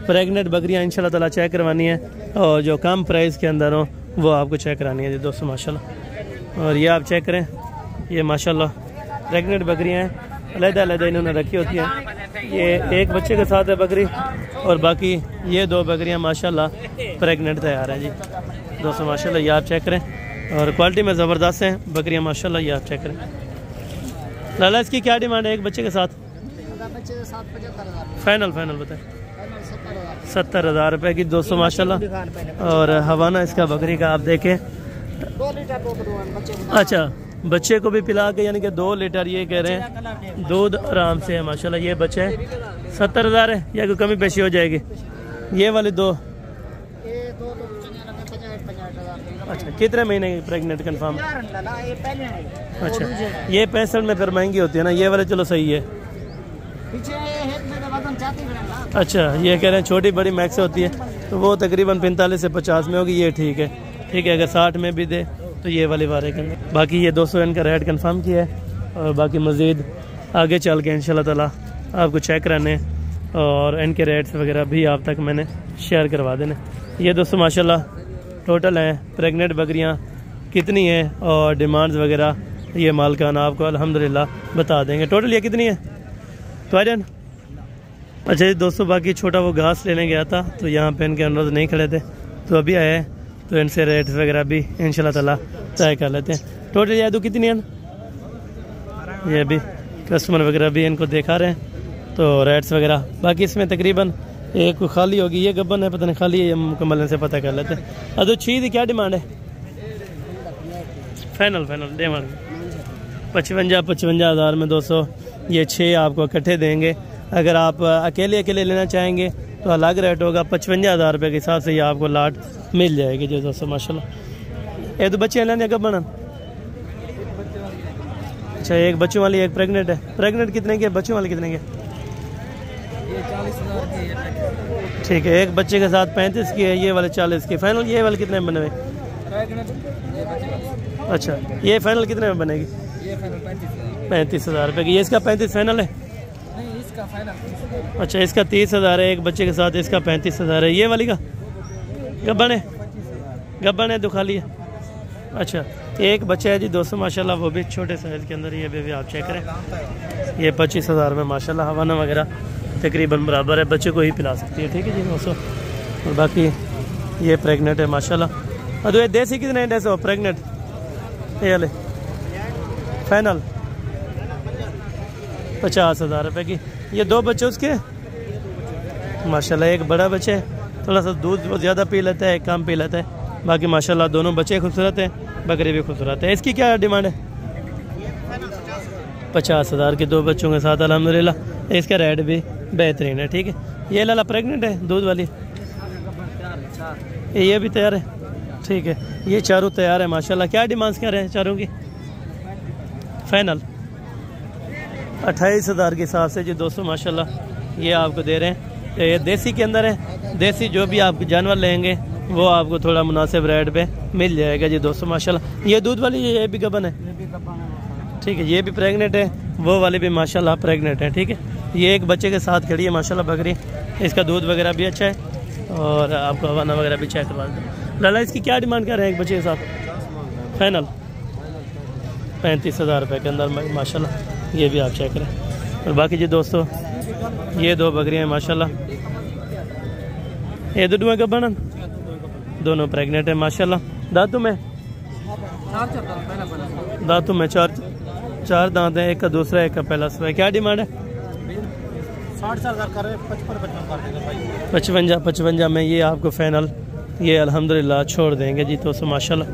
प्रेग्नेंट बकरियाँ इंशाल्लाह ताला चेक करवानी है और जो कम प्राइस के अंदर हो वो आपको चेक करानी है जी दोस्तों माशाल्लाह। और ये आप चेक करें ये माशाल्लाह प्रेग्नेंट बकरियाँ हैं, अलग-अलग इन्होंने रखी होती हैं। ये एक बच्चे के साथ है बकरी और बाकी ये 2 बकरियाँ माशाल्लाह प्रेग्नेंट तैयार हैं जी दोस्तों माशाल्लाह। ये आप चेक करें और क्वालिटी में ज़बरदस्त हैं बकरियाँ माशाल्लाह। ये आप चेक करें। लाला इसकी क्या डिमांड है एक बच्चे के साथ? बच्चे के साथ 75,000। फाइनल बताएं। 70,000 रुपये की 200 माशाल्लाह। और हवाना इसका बकरी का आप देखें। 2 लीटर दूध बच्चे को। अच्छा, बच्चे को भी पिला के यानी कि 2 लीटर ये कह रहे हैं दूध आराम से है माशाल्लाह। ये बच्चा है 70,000 है या कोई कमी पेशी हो जाएगी? ये वाले दो। ये 2 तो 50,000। अच्छा, कितने महीने की प्रेग्नेंट कंफर्म? ये पहले अच्छा, ये 65 में फिर महंगी होती है ना, ये वाले चलो सही है। पीछे हेड में वजन चाहती है। अच्छा, ये कह रहे हैं छोटी बड़ी मैक्स होती है तो वो तकरीबन 45 से 50 में होगी। ये ठीक है, ठीक है। अगर 60 में भी दे तो ये वाले वारे के अंदर। बाकी ये 200 इनका रेट कंफर्म किया है और बाकी मज़ीद आगे चल के इंशाल्लाह ताला आपको चेक कराने और इनके रेट्स वगैरह भी आप तक मैंने शेयर करवा देने। ये दोस्तों माशाल्लाह टोटल हैं प्रेग्नेंट बकरियां कितनी हैं और डिमांड्स वगैरह ये मालकान आपको अल्हम्दुलिल्लाह बता देंगे। टोटल ये कितनी है तो आ जान। अच्छा जी दोस्तों, बाकी छोटा वो घास लेने गया था तो यहाँ पे इनके अनुरोध नहीं खड़े थे तो अभी आए तो इनसे रेट्स वगैरह भी इंशाल्लाह ताला तय कर लेते हैं। टोटल यादू कितनी है? ये अभी कस्टमर वगैरह भी इनको दिखा रहे हैं तो रेट्स वगैरह। बाकी इसमें तकरीबन एक खाली होगी, ये गब्बन है पता नहीं खाली है ये मुकम्मल इनसे पता कर लेते हैं। अदो छीद क्या डिमांड है? फाइनल डिमांड 55,000 में 200। ये 6 आपको इकट्ठे देंगे। अगर आप अकेले लेना चाहेंगे तो अलग रेट होगा। 55,000 रुपये के हिसाब से ये आपको लाट मिल जाएगी जो दोस्तों माशाल्लाह। ये तो बच्चे लेने कब बना? अच्छा, एक बच्चों वाली एक प्रेग्नेंट है। प्रेग्नेंट कितने के? बच्चों वाले कितने के? 40,000 की। ठीक है, एक बच्चे के साथ 35 की है, ये वाले 40 की। फाइनल ये वाले कितने में बने हुए? अच्छा, ये फाइनल कितने में बनेगी? ये 35,000 रुपये की। ये इसका 35 फाइनल है? नहीं, इसका फाइनल। अच्छा, इसका 30,000 है, एक बच्चे के साथ इसका 35,000 है। ये वाली का गब्बन है दुखा लिया। अच्छा, एक बच्चा है जी दोस्तों माशाल्लाह, वो भी छोटे साइज के अंदर। ये भी आप चेक करें, ये 25,000 में माशाल्लाह। हवाना वगैरह तकरीबन बराबर है, बच्चे को ही पिला सकती है। ठीक है जी दोस्तों। और बाकी ये प्रेग्नेंट है माशाल्लाह। अरे ये देसी कितने हैं? देसी प्रेग्नेंट ये वाले फाइनल 50,000 रुपये की। ये 2 बच्चे उसके माशाल्लाह। एक बड़ा बच्चे थोड़ा सा दूध ज़्यादा पी लेता है, कम पी लेता है। बाकी माशाल्लाह दोनों बच्चे खूबसूरत हैं, बकरी भी खूबसूरत है। इसकी क्या डिमांड है? 50,000 के 2 बच्चों के साथ अल्हम्दुलिल्लाह। इसका रेट भी बेहतरीन है। ठीक है, ये लाला प्रेग्नेंट है दूध वाली। ये भी तैयार है। ठीक है, ये चारों तैयार है माशाल्लाह। क्या डिमांड्स क्या रहे हैं चारों की? फाइनल 28,000 के हिसाब से जी दोस्तों माशाल्लाह ये आपको दे रहे हैं। ये देसी के अंदर है। देसी जो भी आप जानवर लेंगे वो आपको थोड़ा मुनासिब रेट पे मिल जाएगा जी दोस्तों माशाल्लाह। ये दूध वाली ये भी गबन है। ठीक है, ये भी प्रेग्नेंट है, वो वाली भी माशाल्लाह प्रेग्नेंट है। ठीक है, ये एक बच्चे के साथ खड़ी है माशाल्लाह बकरी। इसका दूध वगैरह भी अच्छा है और आपको हवाना वगैरह भी चेक करवा दें। लाला इसकी क्या डिमांड कर रहे हैं एक बच्चे के साथ? फाइनल 35,000 रुपये के अंदर माशाल्लाह। ये भी आप चेक करें। और बाकी जी दोस्तों ये 2 बकरियाँ हैं माशाल्लाह। ये दुआ कब बना? दोनों प्रेग्नेंट है माशाल्लाह। दांतों में चार दांत हैं, एक का दूसरा एक का पहला सुबह। क्या डिमांड है? 55 में ये आपको फाइनल ये अल्हम्दुलिल्लाह छोड़ देंगे जी दोस्तों माशाल्लाह।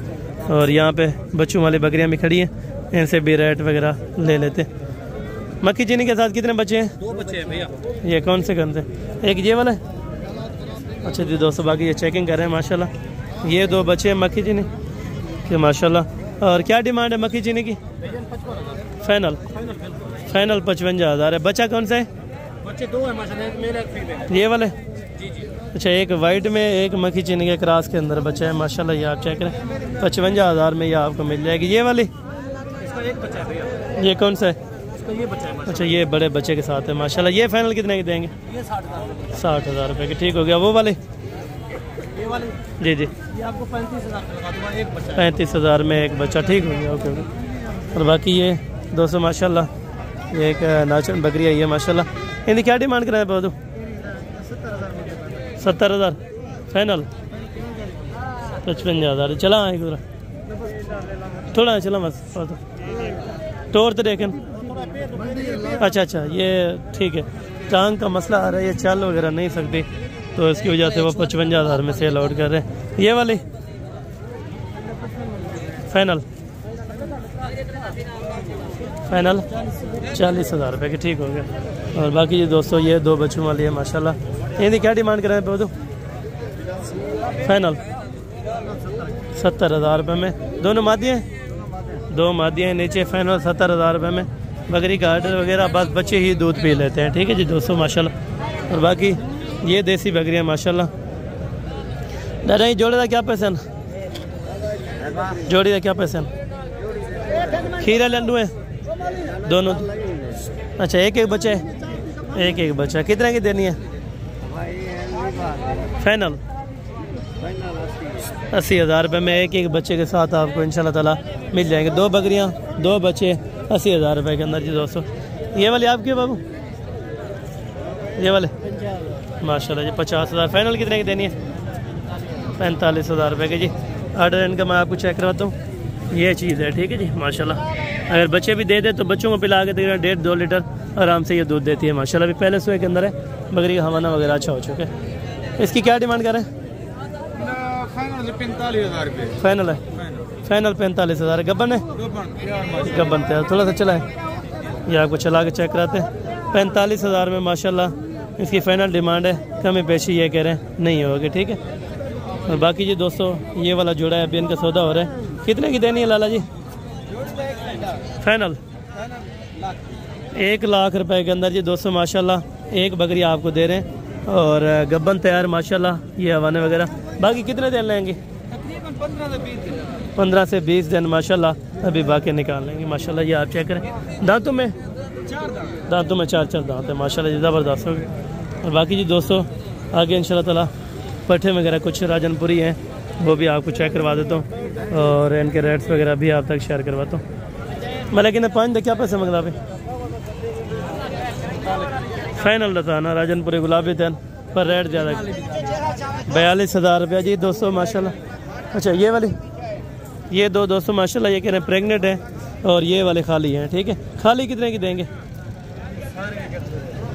और यहाँ पे बच्चों वाली बकरियाँ भी खड़ी हैं, इनसे भी रेट वगैरह ले लेते। मक्खी चीनी के साथ कितने बच्चे हैं? 2 बच्चे हैं भैया। ये कौन से? एक ये वाला है। अच्छा जी दोस्तों, बाकी ये चेकिंग कर रहे हैं माशाल्लाह। ये 2 बच्चे हैं मक्खी चीनी के माशाल्लाह। और क्या डिमांड है मक्खी चीनी की? फाइनल 55,000 है। बच्चा कौन सा है? बच्चे 2 हैं माशाल्लाह, मेल एक फीमेल। ये वाले? जी जी। अच्छा, एक वाइट में एक मक्खी चीनी के क्रॉस के अंदर बच्चा है माशाल्लाह। ये आप चेक करें 55,000 में ये आपको मिल जाएगी। ये वाली? इसका एक बच्चा है भैया। ये कौन सा है? इसका ये बच्चा है। अच्छा, ये बड़े बच्चे के साथ है माशाल्लाह। ये फाइनल कितने की देंगे? ये 60,000। 60,000 रुपये की। ठीक हो गया। वो वाले? ये वाले जी जी, ये आपको 35,000 का लगा दूंगा, एक बच्चा है। 35,000 में एक बच्चा। ठीक हो गया, ओके ओके। और बाकी ये दोस्तों माशाल्लाह ये एक नाचन बकरी है ये माशाल्लाह। इनकी क्या डिमांड कराए बहुत? 70,000 फाइनल 55,000। चला एक थोड़ा चला बस तोड़ तो देखें। अच्छा, ये ठीक है। टांग का मसला आ रहा है, ये चल वगैरह नहीं सकती, तो इसकी वजह से वो 55,000 में सेल आउट कर रहे हैं। ये वाली फाइनल 40,000 रुपये की, ठीक हो गया। और बाकी ये दोस्तों ये 2 बच्चों वाली है माशाल्लाह। इनकी क्या डिमांड कर रहे हैं? फाइनल 70,000 रुपये में। दोनों मादियाँ हैं, 2 मादियाँ हैं नीचे। फाइनल 70,000 रुपये में। बकरी का आर्डर वगैरह बस बच्चे ही दूध पी लेते हैं, ठीक है जी दोस्तों माशाल्लाह। और बाकी ये देसी बकरियाँ माशाल्लाह। दादा ये जोड़े का क्या पैसा है? जोड़ी का क्या पैसा है? खीरा लड्डू है दोनों? अच्छा, एक बच्चा है, एक बच्चा। कितने की देनी है? फाइनल 80,000 रुपये में एक बच्चे के साथ आपको इंशाल्लाह ताला मिल जाएंगे। 2 बकरियां 2 बच्चे 80,000 रुपये के अंदर जी दोस्तों। ये वाले आपके बाबू? ये वाले माशाल्लाह जी 50,000। फाइनल कितने की देनी है? 45,000 रुपये के जी। आर्डर इनका मैं आपको चेक करवाता हूँ। ये चीज़ है, ठीक है जी माशाल्लाह। अगर बच्चे भी दे दे तो बच्चों को पिला के तकरीबन 1.5-2 लीटर आराम से ये दूध देती है माशाल्लाह। अभी पहले सुबह के अंदर है, बकरी का हवाना वगैरह अच्छा हो चुका है। इसकी क्या डिमांड कर रहे हैं? फाइनल है, फाइनल 45,000। गब्बन है? गब्बन तैयार, थोड़ा सा चला है, ये आपको चला के चेक कराते हैं। 45,000 में माशाल्लाह इसकी फाइनल डिमांड है। कमी पेशी ये कह रहे हैं नहीं होगी, ठीक है। और बाकी जी दोस्तों ये वाला जोड़ा है, अभी इनका सौदा हो रहा है। कितने की देनी है लाला जी? फाइनल 1 लाख रुपए के अंदर जी दोस्तों माशाल्लाह। एक बकरी आपको दे रहे हैं और गब्बन तैयार माशाल्लाह, ये हवाने वगैरह। बाकी कितने दिन लेंगे? 15 से 20 दिन माशाल्लाह अभी बाकी निकाल लेंगे माशाल्लाह। ये आप चेक करें, दांतों में 4 दांत है माशाल्लाह जी, ज़बरदस्त हो गए। और बाकी जी दोस्तों आगे इंशाल्लाह ताला पट्ठे वगैरह कुछ राजनपुरी हैं, वो भी आपको चेक करवा देता हूँ और इनके रेट्स वगैरह भी आप तक शेयर करवाता हूँ। मैं लेकिन 5 क्या पैसे मंगला पे? फाइनल बताना राजनपुरी गुलाबी थे पर रेट ज़्यादा 42,000 रुपया जी दोस्तों माशाल्लाह। अच्छा ये वाली, ये 2 दोस्तों माशाल्लाह ये कह रहे हैं प्रेग्नेंट है और ये वाले खाली हैं, ठीक है। खाली कितने की देंगे?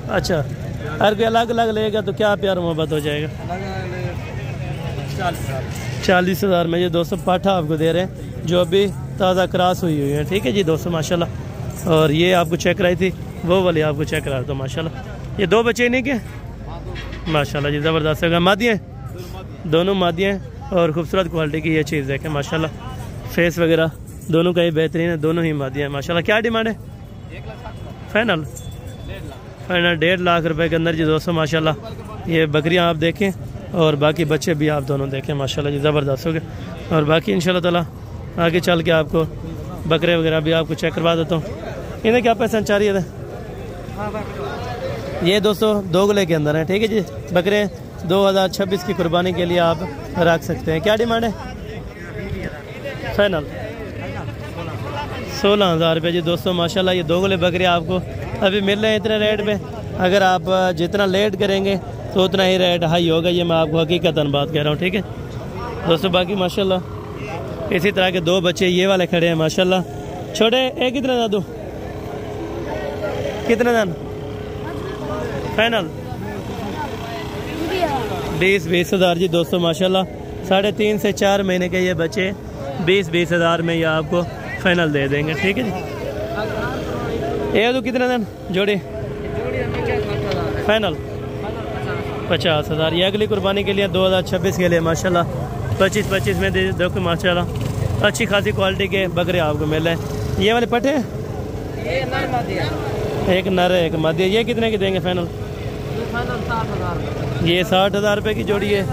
अच्छा, हर कोई अलग अलग लेगा तो क्या प्यार मोहब्बत हो जाएगा। 40,000 में ये दोस्तों पाठा आपको दे रहे हैं जो अभी ताज़ा क्रॉस हुई है, ठीक है जी दोस्तों माशाल्लाह। और ये आपको चेक कराई थी, वो वाली आपको चेक करा दो माशाल्लाह। ये 2 बच्चे नहीं के माशाल्लाह जी, ज़बरदस्त है। मादियाँ दोनों मादियाँ और खूबसूरत क्वालिटी की ये चीज़ देखें माशाल्लाह। फेस वगैरह दोनों का ही बेहतरीन है, दोनों ही मादियाँ हैं माशाल्लाह। क्या डिमांड है? फाइनल 1.5 लाख रुपए के अंदर जी दोस्तों माशाल्लाह। ये बकरियां आप देखें और बाकी बच्चे भी आप दोनों देखें माशाल्लाह जी, ज़बरदस्त हो गए। और बाकी इंशाल्लाह ताला आगे चल के आपको बकरे वगैरह भी आपको चेक करवा देता हूँ। इन्हें क्या पैसा चाह रही है? ये दोस्तों 2 गले के अंदर हैं, ठीक है जी। बकरे 2026 की कुर्बानी के लिए आप रख सकते हैं। क्या डिमांड है? फाइनल 16,000 रुपये जी दोस्तों माशाल्लाह। ये 2 गले बकरे आपको अभी मिल रहे हैं इतने रेट में। अगर आप जितना लेट करेंगे तो उतना ही रेट हाई होगा, ये मैं आपको हकीकतन बात कह रहा हूँ, ठीक है दोस्तों। बाकी माशाल्लाह इसी तरह के 2 बच्चे ये वाले खड़े हैं माशाल्लाह। छोटे एक कितने दादू? कितने दान? फाइनल 20,000 जी दोस्तों माशाल्लाह। 3.5 से 4 महीने के ये बच्चे 20,000 में ये आपको फाइनल दे देंगे, ठीक है जी। ये तो कितने दिन जोड़ी? फाइनल 50,000। ये अगली कुर्बानी के लिए 2026 के लिए माशाल्लाह 25 में दे दो माशाल्लाह। अच्छी खासी क्वालिटी के बकरे आपको मिल रहे हैं। ये वाले पट्टे एक नर है एक मादी। ये कितने की देंगे फाइनल? ये 60,000 रुपये की जोड़ी है,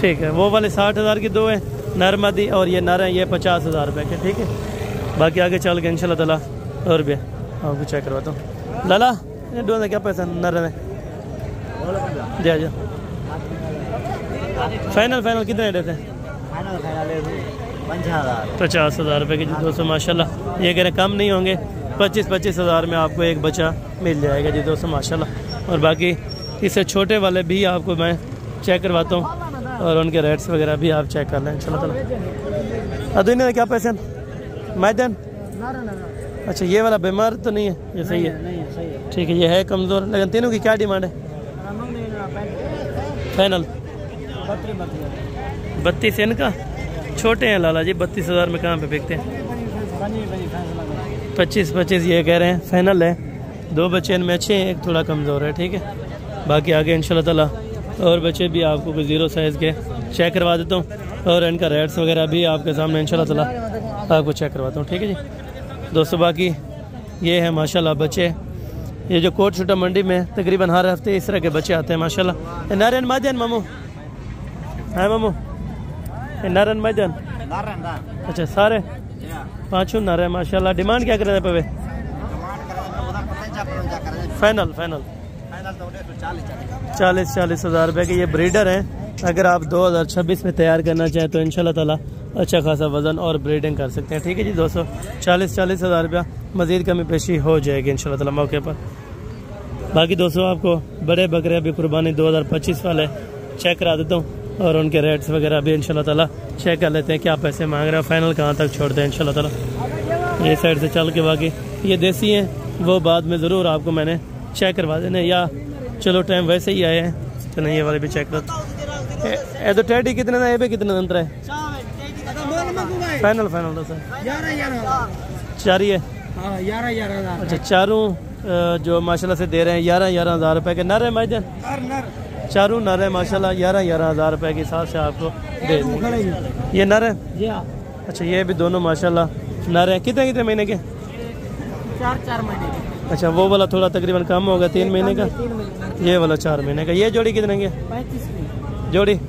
ठीक है। वो वाले 60,000 की 2 है नर मादी और ये नर है, ये 50,000 रुपये के, ठीक है। बाकी आगे चल के इंशाल्लाह ताला और भी आपको चेक करवाता हूँ। लाला ये 2 क्या पैसा नर में दे जा? फाइनल कितने देते हैं? 50,000 रुपये की जी दोस्तों माशाल्लाह। ये कह रहे कम नहीं होंगे, 25,000 में आपको एक बच्चा मिल जाएगा जी दोस्तों माशाल्लाह। और बाकी इससे छोटे वाले भी आपको मैं चेक करवाता हूँ और उनके रेट्स वगैरह भी आप चेक कर लें इंशाल्लाह ताला। अदुनिया क्या पैसे? मैदन अच्छा ये वाला बीमार तो नहीं है, ये सही है? नहीं है, सही है। ठीक है, ये है कमज़ोर। लेकिन तीनों की क्या डिमांड है फाइनल? 32 इनका छोटे हैं लाला जी, 32,000 में कहाँ पे बिकते हैं? 25 ये कह रहे हैं, फाइनल है। 2 बच्चे इनमें अच्छे हैं, एक थोड़ा कमज़ोर है। ठीक है, बाकी आगे इंशाल्लाह ताला और बच्चे भी आपको कोई 0 साइज़ के चेक करवा देता हूँ, और इनका रेट्स वगैरह भी आपके सामने इंशाल्लाह ताला आपको चेक करवाता हूँ। ठीक है जी दोस्तों, बाकी ये है माशाल्लाह बच्चे। ये जो कोट छोटा मंडी में तकरीबन हर हफ्ते इस तरह के बच्चे आते हैं माशाल्लाह। नारायण माजन मामू, हाँ मामू, नारायण माजन, अच्छा सारे 5 नारे हैं माशाल्लाह। डिमांड क्या कर रहे पे? फाइनल 40,000 रुपये के ये ब्रीडर हैं। अगर आप 2026 में तैयार करना चाहें तो इंशाल्लाह ताला अच्छा खासा वज़न और ब्रीडिंग कर सकते हैं। ठीक है जी दोस्तों, 40,000 रुपया मज़ीद कमी पेशी हो जाएगी इंशाल्लाह ताला मौके पर। बाकी दोस्तों आपको बड़े बकरे अभी कुर्बानी 2025 वाले चेक करा देता हूँ, और उनके रेट्स वगैरह भी इंशाल्लाह ताला चेक कर लेते हैं, क्या पैसे मांग रहे हैं, फाइनल कहाँ तक छोड़ते हैं इंशाल्लाह ताला। ये साइड से चल के बाकी ये देसी हैं, वो बाद में ज़रूर आपको मैंने चेक करवा देने, या चलो टाइम वैसे ही आए हैं तो नहीं, ये वाले भी चेक करते। ये तो टेडी कितने का, ये भी कितने अंतर है? फाइनल तो सर 4 ही है। अच्छा चारों जो माशाल्लाह से दे रहे हैं 11,000 रुपये के नर है माजन, चारों नर है माशाल्लाह 11,000 रुपये के हिसाब से आपको दे देंगे। ये नर है? अच्छा ये भी दोनों माशाल्लाह नर है। कितने महीने के? 4 महीने के। अच्छा वो वाला थोड़ा तकरीबन कम होगा, 3 महीने का, ये वाला 4 महीने का। ये जोड़ी कितने की? 35 जोड़ी।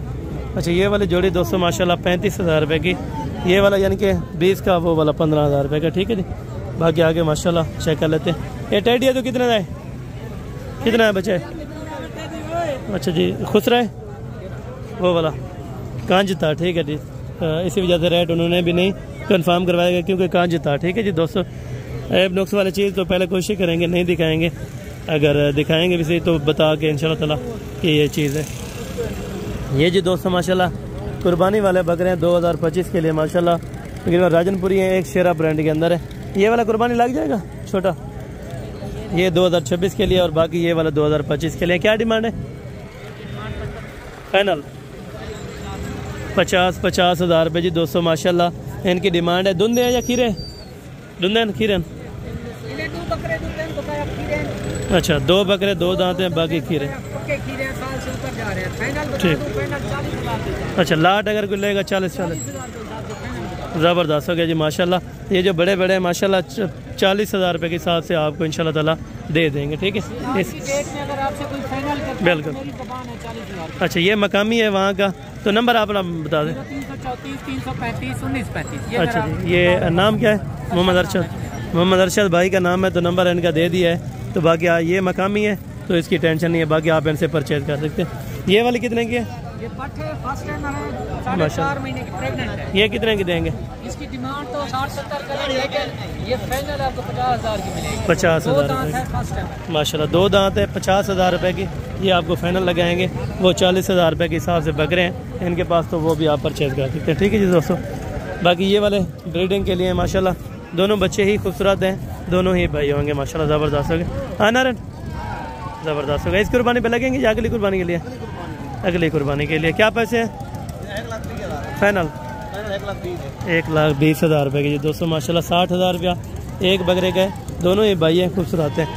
अच्छा ये वाली जोड़ी दोस्तों माशाल्लाह 35,000 रुपये की, ये वाला यानी कि 20 का, वो वाला 15,000 रुपये का। ठीक है जी, बाकी आगे माशाल्लाह चेक कर लेते हैं। ये टेडी है तो कितना है, कितना है बच्चे? अच्छा जी खुश रहे, वो वाला कांज था। ठीक है जी, इसी वजह से रेट उन्होंने भी नहीं कंफर्म करवाया गया क्योंकि कांज था। ठीक है जी दोस्तों, ऐब नुक्स वाली चीज़ तो पहले कोशिश करेंगे नहीं दिखाएंगे, अगर दिखाएंगे भी सही तो बता के इंशाल्लाह ताला कि ये चीज़ है। ये जी दोस्तों माशाल्लाह कुर्बानी वाले बकरे हैं 2025 के लिए माशाल्लाह, तकरीबन राजनपुरी है, एक शेरा ब्रांड के अंदर है। ये वाला कुर्बानी लग जाएगा छोटा, ये 2026 के लिए, और बाकी ये वाला 2025 के लिए। क्या डिमांड है? फाइनल 50,000 रुपये जी दोस्तों माशाल्लाह इनकी डिमांड है। धुंधे है या खीरे? धुंधे खीरन। अच्छा 2 बकरे 2 दांत हैं, बाकी खीरे। ठीक, अच्छा लाट अगर कोई लेगा 40 ज़बरदस्त हो गया जी माशाल्लाह। ये जो बड़े बड़े माशाल्लाह 40,000 रुपये के हिसाब से आपको इंशाल्लाह ताला दे देंगे। ठीक है बिल्कुल। अच्छा ये मकामी है वहाँ का, तो नंबर आप बता दें। 334-335-1935। अच्छा जी, ये नाम क्या है? मोहम्मद अरशद भाई का नाम है, तो नंबर इनका दे दिया है। तो बाकी ये मकामी है तो इसकी टेंशन नहीं है, बाकी आप इनसे परचेज कर सकते हैं। ये वाली कितने की है? ये पट्टे फर्स्ट टाइम है, 4.5 महीने की प्रेग्नेंट है। ये कितने की देंगे? इसकी डिमांड तो 60-70 करेंगे, लेकिन ये फाइनल आपको 50,000 की मिलेगी। 50,000 रुपये माशाल्लाह, 2 दांत है, 50,000 रुपये की ये आपको फाइनल लगाएंगे। वो 40,000 रुपये के हिसाब से बकरे हैं इनके पास, तो वो भी आप परचेज कर सकते हैं। ठीक है जी दोस्तों, बाकी ये वाले ब्रीडिंग के लिए माशाल्लाह दोनों बच्चे ही खूबसूरत हैं, दोनों ही भाई होंगे माशाल्लाह, ज़बरदस्त हो गए। हाँ नारायण ज़बरदस्त हो गया। इस कुर्बानी पे लगेंगे या अगली कुर्बानी के लिए? अगली कुर्बानी के लिए। क्या पैसे हैं फाइनल? 1,20,000 रुपये के जी दोस्तों माशाल्लाह। 60,000 रुपया एक बकरे का है, दोनों ही भाई हैं, खूबसूरत हैं।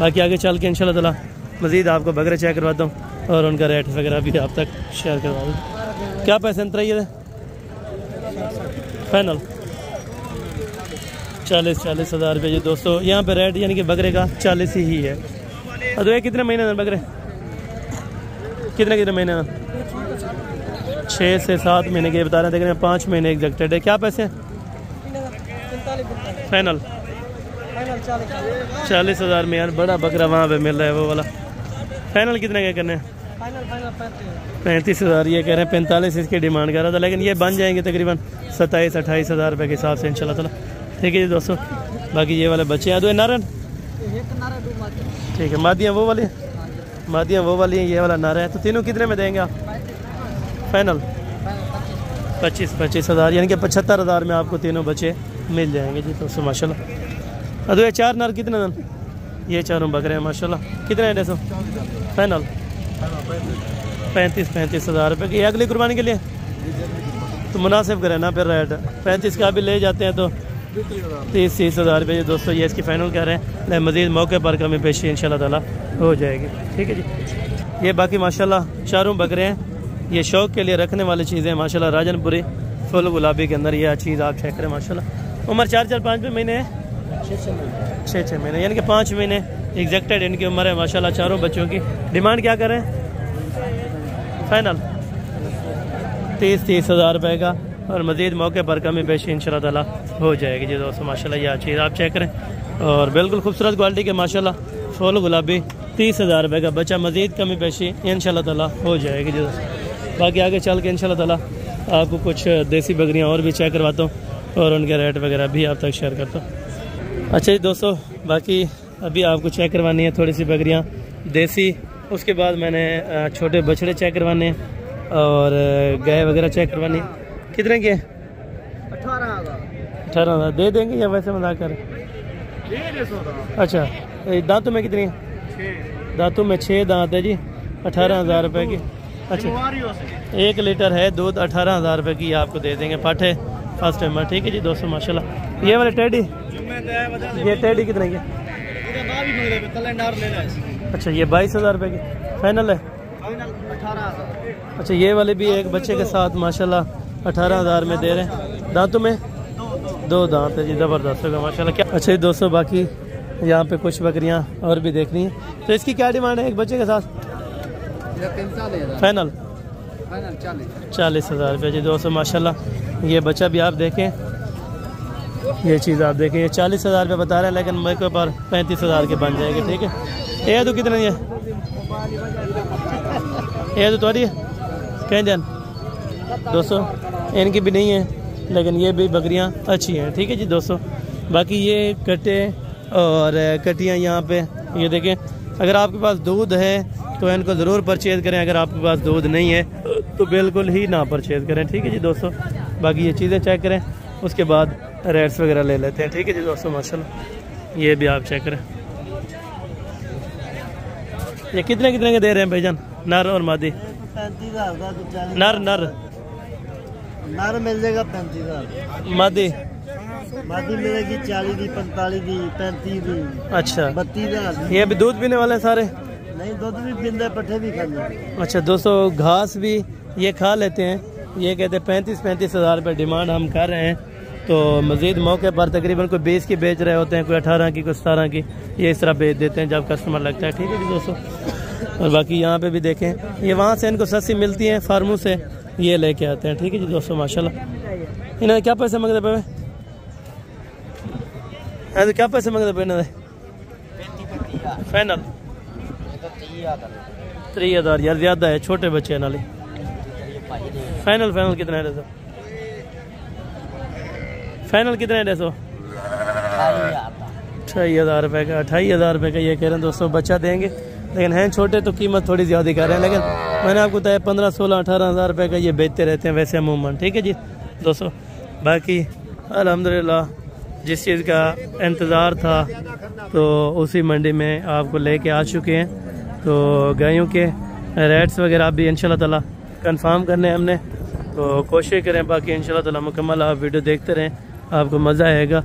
बाकी आगे चल के इंशाल्लाह ताला मज़ीद आपको बकरे चेक करवाता हूँ और उनका रेट वगैरह भी आप तक शेयर करवा दूँ। क्या पैसे अंतर है फाइनल? 40,000 रुपये जी दोस्तों। यहाँ पे रेट यानी कि बकरे का 40 ही है। और ये कितने महीने में बकरे? कितने महीने में? 6 से 7 महीने के बता रहे हैं, देख रहे हैं 5 महीने एग्जैक्टेड है। क्या पैसे? फाइनल 40,000 में यार, बड़ा बकरा वहाँ पे मिल रहा है वो वाला। फाइनल कितने के करने हैं? 35,000 ये कह रहे हैं, 45 इसकी डिमांड कर रहा था, लेकिन ये बन जाएंगे तकरीबन 27-28,000 रुपये के हिसाब से इंशाल्लाह ताला। ठीक है जी दोस्तों, बाकी ये वाले बच्चे हैं। तो नारन ठीक है, मादियाँ वो वाली हैं, ये वाला नारा है। तो तीनों कितने में देंगे आप फाइनल? 25,000 यानी कि 75,000 में आपको तीनों बच्चे मिल जाएंगे जी दोस्तों माशाल्लाह। अदो ये 4 नर कितने दिन? ये चारों बकरे हैं माशाल्लाह। कितने हैं? 150 फाइनल 35 हज़ार रुपये की। अगली कुर्बानी के लिए तो मुनासिब करें ना फिर रेट। 35 का भी ले जाते हैं तो 30 हज़ार रुपये दोस्तों ये इसकी फ़ाइनल कह रहे हैं। मज़ीद मौके पर कमी पेशी इंशाल्लाह ताला हो जाएगी। ठीक है जी। ये बाकी माशाल्लाह चारों बकरे हैं। ये शौक़ के लिए रखने वाली चीज़ें माशाल्लाह राजनपुरी फुल गुलाबी के अंदर यह चीज़ आप चेक करें माशाल्लाह। उम्र 4-5 महीने है, 6 महीने यानी कि 5 महीने एग्जैक्टेड इनकी उम्र है माशाल्लाह चारों बच्चों की। डिमांड क्या करें? फाइनल 30 हज़ार रुपये का और मज़ीद मौके पर कमी पेशी इंशाल्लाह ताला हो जाएगी जी दोस्तों माशाल्लाह। यह चीज़ आप चेक करें और बिल्कुल खूबसूरत क्वालिटी के माशाल्लाह फुल गुलाबी 30 हज़ार रुपये का बच्चा। मज़ीद कमी पेशी इंशाल्लाह ताला हो जाएगी जी दोस्तों। बाकी आगे चल के इंशाल्लाह ताला आपको कुछ देसी बकरियाँ और भी चेक करवाता हूँ और उनके रेट वगैरह भी आप तक शेयर करता हूँ। अच्छा जी दोस्तों, बाकी अभी आपको चेक करवानी है थोड़ी सी बकरियाँ देसी, उसके बाद मैंने छोटे बछड़े चेक करवाने हैं और गाय वगैरह चेक करवानी है। कितने के? 18,000 दे देंगे या वैसे मजाक करें? अच्छा, दांतों में कितनी है? दांतों में 6 दांत है जी। 18,000 रुपये की। अच्छा, 1 लीटर है दूध। 18,000 रुपये की आपको दे देंगे। पाठे फर्स्ट टाइम। ठीक है जी दोस्तों माशाल्लाह। ये वाले टेडी, ये टेडी कितने की? अच्छा, ये 22,000 रुपये की फाइनल है। 18,000। अच्छा, ये वाले भी एक बच्चे के साथ माशाल्लाह 18,000 में दे रहे हैं। दांतों में 2 दांत है जी, ज़बरदस्त होगा माशाल्लाह। क्या अच्छा जी दोस्तों, बाकी यहाँ पे कुछ बकरियाँ और भी देखनी है। तो इसकी क्या डिमांड है एक बच्चे के साथ? फाइनल 40,000 रुपये जी दोस्तों माशाल्लाह। ये बच्चा भी आप देखें, ये चीज़ आप देखें। ये 40,000 रुपये बता रहे हैं लेकिन मेरे के ऊपर 35,000 के बन जाएगी। ठीक है। ये तो कितने है? ये तो थोड़ी है कहीं जान दोस्तों, इनकी भी नहीं है लेकिन ये भी बकरियां अच्छी हैं। ठीक है जी दोस्तों। बाकी ये कटे और कटियां यहाँ पे ये देखें। अगर आपके पास दूध है तो इनको ज़रूर परचेज़ करें, अगर आपके पास दूध नहीं है तो बिल्कुल ही ना परचेज़ करें। ठीक है जी दोस्तों। बाकी ये चीज़ें चेक करें, उसके बाद रेट्स वगैरह ले लेते हैं। ठीक है जी दोस्तों माशाल्लाह। ये भी आप चेक करें। ये कितने के दे रहे हैं भाईजान? नर और मादी? 35,000। नर मिल जाएगा 35,000। मादी मिलेगी 40 दी, 45 दी, 35 दी। अच्छा, 32,000। ये भी दूध पीने वाले सारे? नहीं, दूध भी पीते, पट्ठे भी खाते। अच्छा दोस्तों, घास भी ये खा लेते हैं। ये कहते हैं 35 हज़ार रुपये डिमांड हम कर रहे हैं। तो मज़ीद मौके पर तकरीबन कोई 20 की बेच रहे होते हैं, कोई 18 की, कोई 17 की, ये इस तरह बेच देते हैं जब कस्टमर लगता है। ठीक है जी दोस्तों। और बाकी यहाँ पे भी देखें, ये वहाँ से इनको सस्ती मिलती हैं फार्मों से, ये लेके आते हैं। ठीक है जी दोस्तों माशाल्लाह। इन्हें क्या पैसे मंगते पे? तो क्या पैसे मंगते पे इन्हें? फाइनल 30,000 यार, ज़्यादा है, छोटे बच्चे नाले। फाइनल कितना है? फाइनल कितना है? 28,000 रुपये का। 28,000 रुपये का ये कह रहे हैं दोस्तों। बच्चा देंगे लेकिन हैं छोटे तो कीमत थोड़ी ज़्यादा कर रहे हैं, लेकिन मैंने आपको बताया 15, 16, 18,000 रुपये का ये बेचते रहते हैं वैसे अमूमन। ठीक है जी दोस्तों। बाकी अल्हम्दुलिल्लाह जिस चीज़ का इंतज़ार था तो उसी मंडी में आपको लेके आ चुके हैं। तो गायों के रेट्स वगैरह भी इंशाल्लाह ताला कंफर्म करने हमने, तो कोशिश करें। बाकी इंशाल्लाह ताला मुकम्मल आप वीडियो देखते रहें, आपको मज़ा आएगा।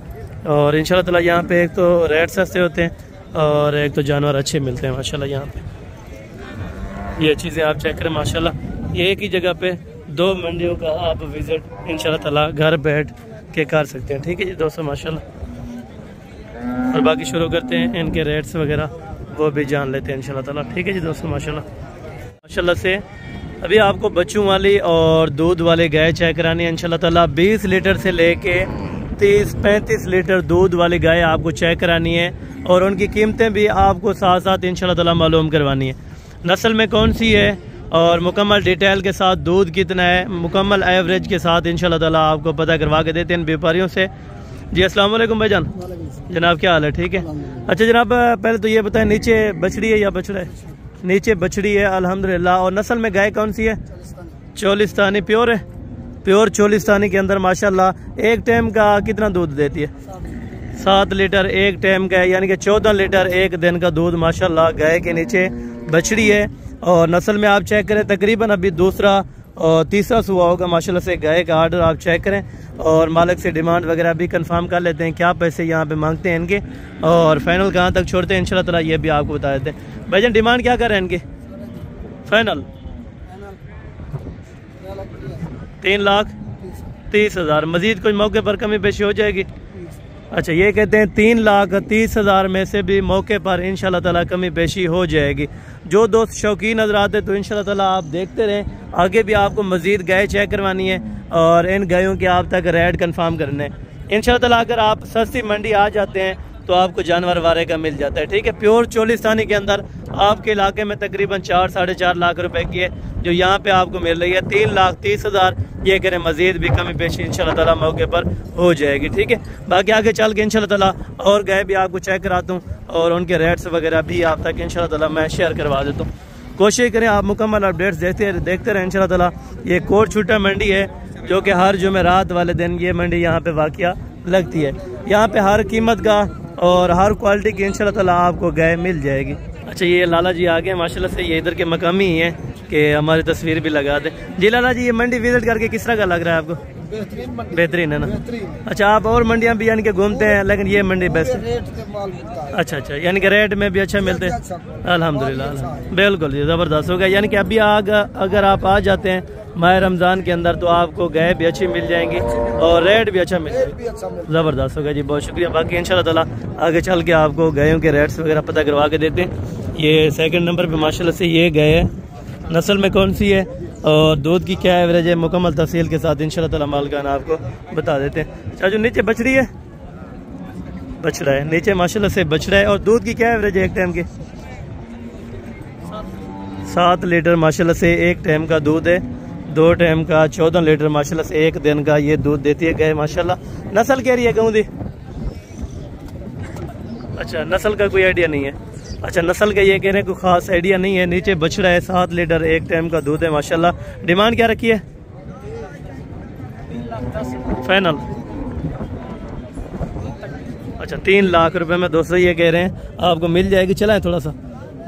और इंशाल्लाह ताला यहाँ पे एक तो रेट सस्ते होते हैं और एक तो जानवर अच्छे मिलते हैं माशाल्लाह। यहाँ पे ये चीज़ें आप चेक करें माशाल्लाह। ये एक ही जगह पे 2 मंडियों का आप विज़िट इंशाल्लाह ताला घर बैठ के कर सकते हैं। ठीक है जी दोस्तों माशाल्लाह। और बाकी शुरू करते हैं, इनके रेट्स वगैरह वो भी जान लेते हैं इंशाल्लाह ताला। ठीक है जी दोस्तों माशाल्लाह से अभी आपको बच्चों वाली और दूध वाले गाय चेक करानी है इंशाल्लाह ताला। 20 लीटर से लेके 30-35 लीटर दूध वाली गाय आपको चेक करानी है और उनकी कीमतें भी आपको साथ साथ इंशाल्लाह ताला मालूम करवानी है। नस्ल में कौन सी है और मुकम्मल डिटेल के साथ दूध कितना है, मुकम्मल एवरेज के साथ इंशाल्लाह ताला आपको पता करवा के देते हैं व्यापारियों से। जी अस्सलाम वालेकुम भाईजान। जनाब क्या हाल है? ठीक है। अच्छा जनाब, पहले तो ये बताएं, नीचे बछड़ी है या बछड़ा है? नीचे बछड़ी है अल्हम्दुलिल्लाह। और नस्ल में गाय कौन सी है? चोलिस्तानी प्योर है। प्योर चोलिस्तानी के अंदर माशाल्लाह एक टाइम का कितना दूध देती है? 7 लीटर एक टाइम का है, यानी कि 14 लीटर एक दिन का दूध माशाल्लाह गाय के नीचे बछड़ी है। और नस्ल में आप चेक करें तकरीबन अभी दूसरा और तीसरा सुबह होगा माशाल्लाह से गाय का आर्डर आप चेक करें। और मालिक से डिमांड वगैरह भी कंफर्म कर लेते हैं, क्या पैसे यहाँ पे मांगते हैं इनके और फाइनल कहाँ तक छोड़ते हैं इंशाल्लाह ताला ये भी आपको बता देते हैं। भाईजान डिमांड क्या कर रहे हैं इनके? फाइनल 3,30,000। मजीद कुछ मौके पर कमी पेशी हो जाएगी? अच्छा, ये कहते हैं 3,30,000 में से भी मौके पर इंशाल्लाह ताला कमी पेशी हो जाएगी। जो दोस्त शौकीन नजर आते तो इंशाल्लाह ताला आप देखते रहें, आगे भी आपको मजीद गाय चेक करवानी है और इन गायों के आप तक रेट कंफर्म करने हैं इंशाल्लाह ताला। अगर आप सस्ती मंडी आ जाते हैं तो आपको जानवर वारे का मिल जाता है, ठीक है। प्योर चोलिस्तानी के अंदर आपके इलाके में तकरीबन 4-4.5 लाख रुपए की है जो यहाँ पे आपको मिल रही है 3,30,000। ये करें मजीद भी कमी पेशी इंशाल्लाह ताला मौके पर हो जाएगी, ठीक है। बाकी आगे चल के इंशाल्लाह ताला और गाय भी आपको चेक कराता हूँ और उनके रेट्स वगैरह भी आप तक इंशाल्लाह ताला मैं शेयर करवा देता हूँ। कोशिश करें आप मुकम्मल अपडेट्स देखते रहें इंशाल्लाह ताला। ये कोट छुट्टा मंडी है जो कि हर जुमेरात वाले दिन ये मंडी यहाँ पे वाक़या लगती है। यहाँ पे हर कीमत का और हर क्वालिटी की इंशाल्लाह ताला आपको गाय मिल जाएगी। अच्छा, ये लाला जी आ गए माशाल्लाह से, ये इधर के मकामी ही हैं कि हमारी तस्वीर भी लगा दें। जी लाला जी, ये मंडी विजिट करके किस तरह का लग रहा है आपको? बेहतरीन है ना? अच्छा, आप और मंडियाँ भी यानी कि घूमते हैं लेकिन ये मंडी बेस्ट है? अच्छा, यानी कि रेट में भी अच्छा मिलते हैं? अल्हम्दुलिल्लाह, बिल्कुल जी, ज़बरदस्त हो गया। यानी कि अभी अगर आप आ जाते हैं माह रमज़ान के अंदर तो आपको गाय भी अच्छी मिल जाएंगी और रेट भी अच्छा मिल जाएगा। ज़बरदस्त हो गया जी, बहुत शुक्रिया। बाकी इंशाल्लाह ताला आगे चल के आपको गायों के रेट्स वगैरह पता करवा के देते हैं। ये सेकंड नंबर पे माशाल्लाह से ये गाय है, नस्ल में कौन सी है और दूध की क्या एवरेज है, मुकम्मल तफसील के साथ इंशाल्लाह ताला मालिकान आपको बता देते हैं। अच्छा, जो नीचे बछड़ी है, बछड़ा है नीचे माशाल्लाह से बछड़ा है और दूध की क्या एवरेज है एक टाइम की? 7 लीटर माशाल्लाह से एक टाइम का दूध है। 2 टाइम का 14 लीटर माशाल्लाह से एक दिन का ये दूध देती है गाय माशाल्लाह। नस्ल कह रही है कहूँ दी? अच्छा, नस्ल का कोई आइडिया नहीं है। अच्छा, नस्ल का ये कह रहे हैं कोई खास आइडिया नहीं है। नीचे बछड़ा है, 7 लीटर एक टाइम का दूध है माशाल्लाह। डिमांड क्या रखी है? फाइनल अच्छा 3 लाख रुपए में दोस्तों ये कह रहे हैं आपको मिल जाएगी। चलाएं थोड़ा सा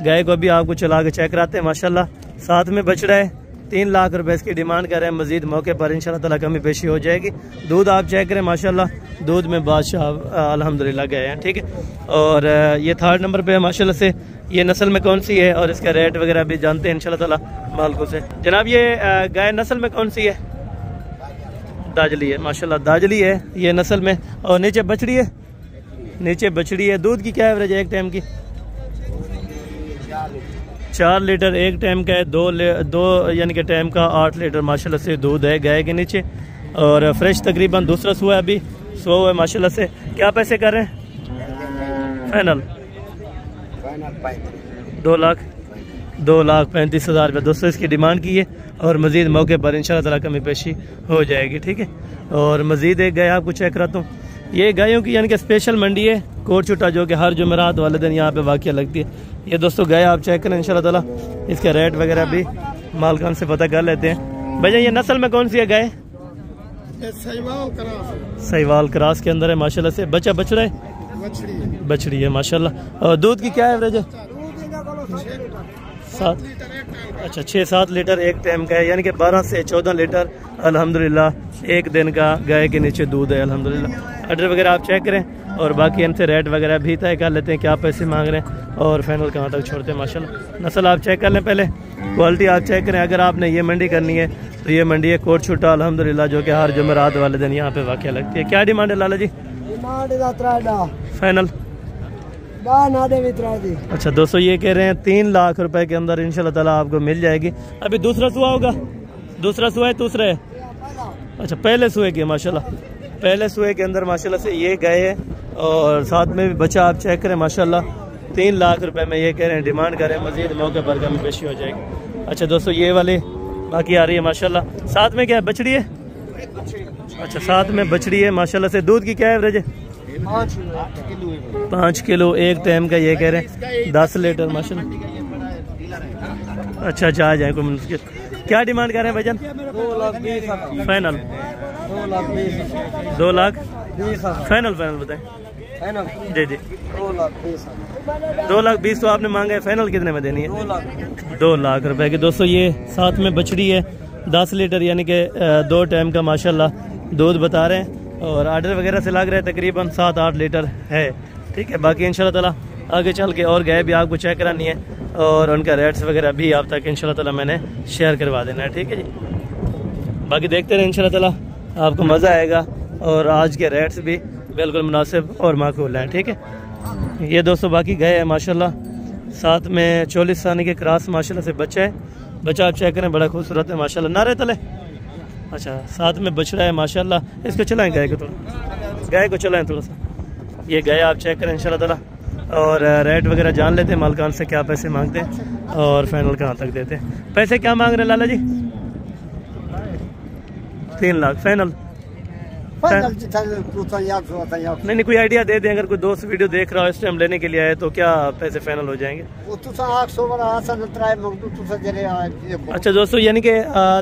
गाय को भी आपको चला के चेक कराते हैं माशाल्लाह। साथ में बछड़ा है, 3 लाख रुपए इसकी डिमांड कर रहे हैं। मजीद मौके पर इंशाल्लाह ताला कमी पेशी हो जाएगी। दूध आप चेक करें माशाल्लाह, दूध में बादशाह अल्हम्दुलिल्लाह गए हैं, ठीक है। और ये 3rd नंबर पे है माशाल्लाह से। ये नस्ल में कौन सी है और इसका रेट वगैरह भी जानते हैं इंशाल्लाह ताला मालिकों से। जनाब ये गाय नस्ल में कौन सी है? दाजली है माशाल्लाह, दाजली है ये नस्ल में। और नीचे बछड़ी है, नीचे बछड़ी है। दूध की क्या एवरेज है एक टाइम की? 4 लीटर एक टाइम का है। दो यानी कि टाइम का 8 लीटर माशाल्लाह से दूध है गाय के नीचे। और फ्रेश तकरीबन दूसरा सुआ है, अभी सुआ है माशाल्लाह से। क्या पैसे कर रहे हैं? फाइनल 2,35,000 रुपये दोस्तों इसकी डिमांड की है। और मज़ीद मौके पर इंशाल्लाह ताला कमी पेशी हो जाएगी, ठीक है। और मज़ीद एक गाय आपको चेक कराता हूँ। ये गायों की यानी कि स्पेशल मंडी है कोट छुट्टा, जो कि हर जुमेरात वाले दिन यहाँ पे वाक़या लगती है। ये दोस्तों गाय आप चेक करें इंशाल्लाह ताला। इसका रेट वगैरह भी मालकान से पता कर लेते हैं। भैया ये नस्ल में कौन सी है गाय? सहीवाल क्रॉस के अंदर है माशाल्लाह से। बच्चा बछड़ा है? बछड़ी है माशाल्लाह। और दूध की क्या एवरेज है? 6-7 लीटर एक टाइम का है, यानी कि 12 से 14 लीटर अल्हम्दुलिल्लाह एक दिन का गाय के नीचे दूध है अल्हम्दुलिल्लाह। ऑर्डर वगैरह आप चेक करें और बाकी इनसे रेट वगैरह भी तय कर लेते हैं, क्या पैसे मांग रहे हैं और फाइनल कहाँ तक छोड़ते हैं माशाल्लाह। नस्ल आप चेक कर लें पहले, क्वालिटी आप चेक करें। अगर आपने ये मंडी करनी है तो ये मंडी है कोट छुट्टा अल्हम्दुलिल्लाह, जो कि हर जुमेरात वाले दिन यहाँ पे वाक़या लगती है। क्या डिमांड है लाला जी? फाइनल अच्छा दोस्तों ये कह रहे हैं 3 लाख रुपए के अंदर इंशाल्लाह ताला आपको मिल जाएगी। अभी दूसरा सुआ होगा? दूसरा सुआ है, दूसरा है? अच्छा पहले सुए की माशाल्लाह, पहले सुए के अंदर माशाल्लाह से ये गए है। और साथ में भी बच्चा आप चेक करें माशाल्लाह। 3 लाख रुपए में ये कह रहे हैं डिमांड करें, मजीद मौके पर कमी पेशी हो जाएगी। अच्छा दोस्तों ये वाले बाकी आ रही है माशाल्लाह। साथ में क्या है? बछड़ी है? अच्छा साथ में बछड़ी है माशाल्लाह से। दूध की क्या एवरेज है? 5 किलो एक टाइम का ये कह रहे हैं। 10 लीटर माशाल्लाह। अच्छा आ जाए कोई मुश्किल। क्या डिमांड कर रहे हैं भाईजान? 2,20,000 फाइनल 2 लाख फाइनल बताएं। जी जी 2,20,000 तो आपने मांगा है, फाइनल कितने में देनी है? 2 लाख रुपए की। दोस्तों ये साथ में बछड़ी है 10 लीटर यानी कि 2 टाइम का माशाल्लाह दूध बता रहे हैं और आर्डर वगैरह से लग रहा है तकरीबन 7-8 लीटर है। ठीक है, बाकी इंशाल्लाह ताला आगे चल के और गाय भी आपको चेक करानी है और उनका रेट्स वगैरह भी आप तक इंशाल्लाह ताला मैंने शेयर करवा देना है। ठीक है जी, बाकी देखते रहे इंशाल्लाह ताला आपको मज़ा आएगा और आज के रेट्स भी बिल्कुल मुनासिब और माकूल हैं। ठीक है, ये दोस्तों बाकी गए हैं माशाल्लाह, साथ में 40 साल के क्रॉस माशाल्लाह से बच्चा है। बच्चा आप चेक करें, बड़ा खूबसूरत है माशाल्लाह, नारे तले। अच्छा, साथ में बछड़ा है माशाल्लाह। इसको चलाएं गाय को, थोड़ा गाय को चलाएं थोड़ा सा। ये गाय आप चेक करें इंशाल्लाह ताला और रेट वगैरह जान लेते हैं मालकान से, क्या पैसे मांगते हैं और फाइनल कहाँ तक देते हैं। पैसे क्या मांग रहे हैं लाला जी? 3 लाख फाइनल। नहीं, कोई आइडिया दे दें, अगर कोई दोस्त वीडियो देख रहा हो इस टाइम लेने के लिए आए तो क्या पैसे फाइनल हो जाएंगे? अच्छा दोस्तों, यानी कि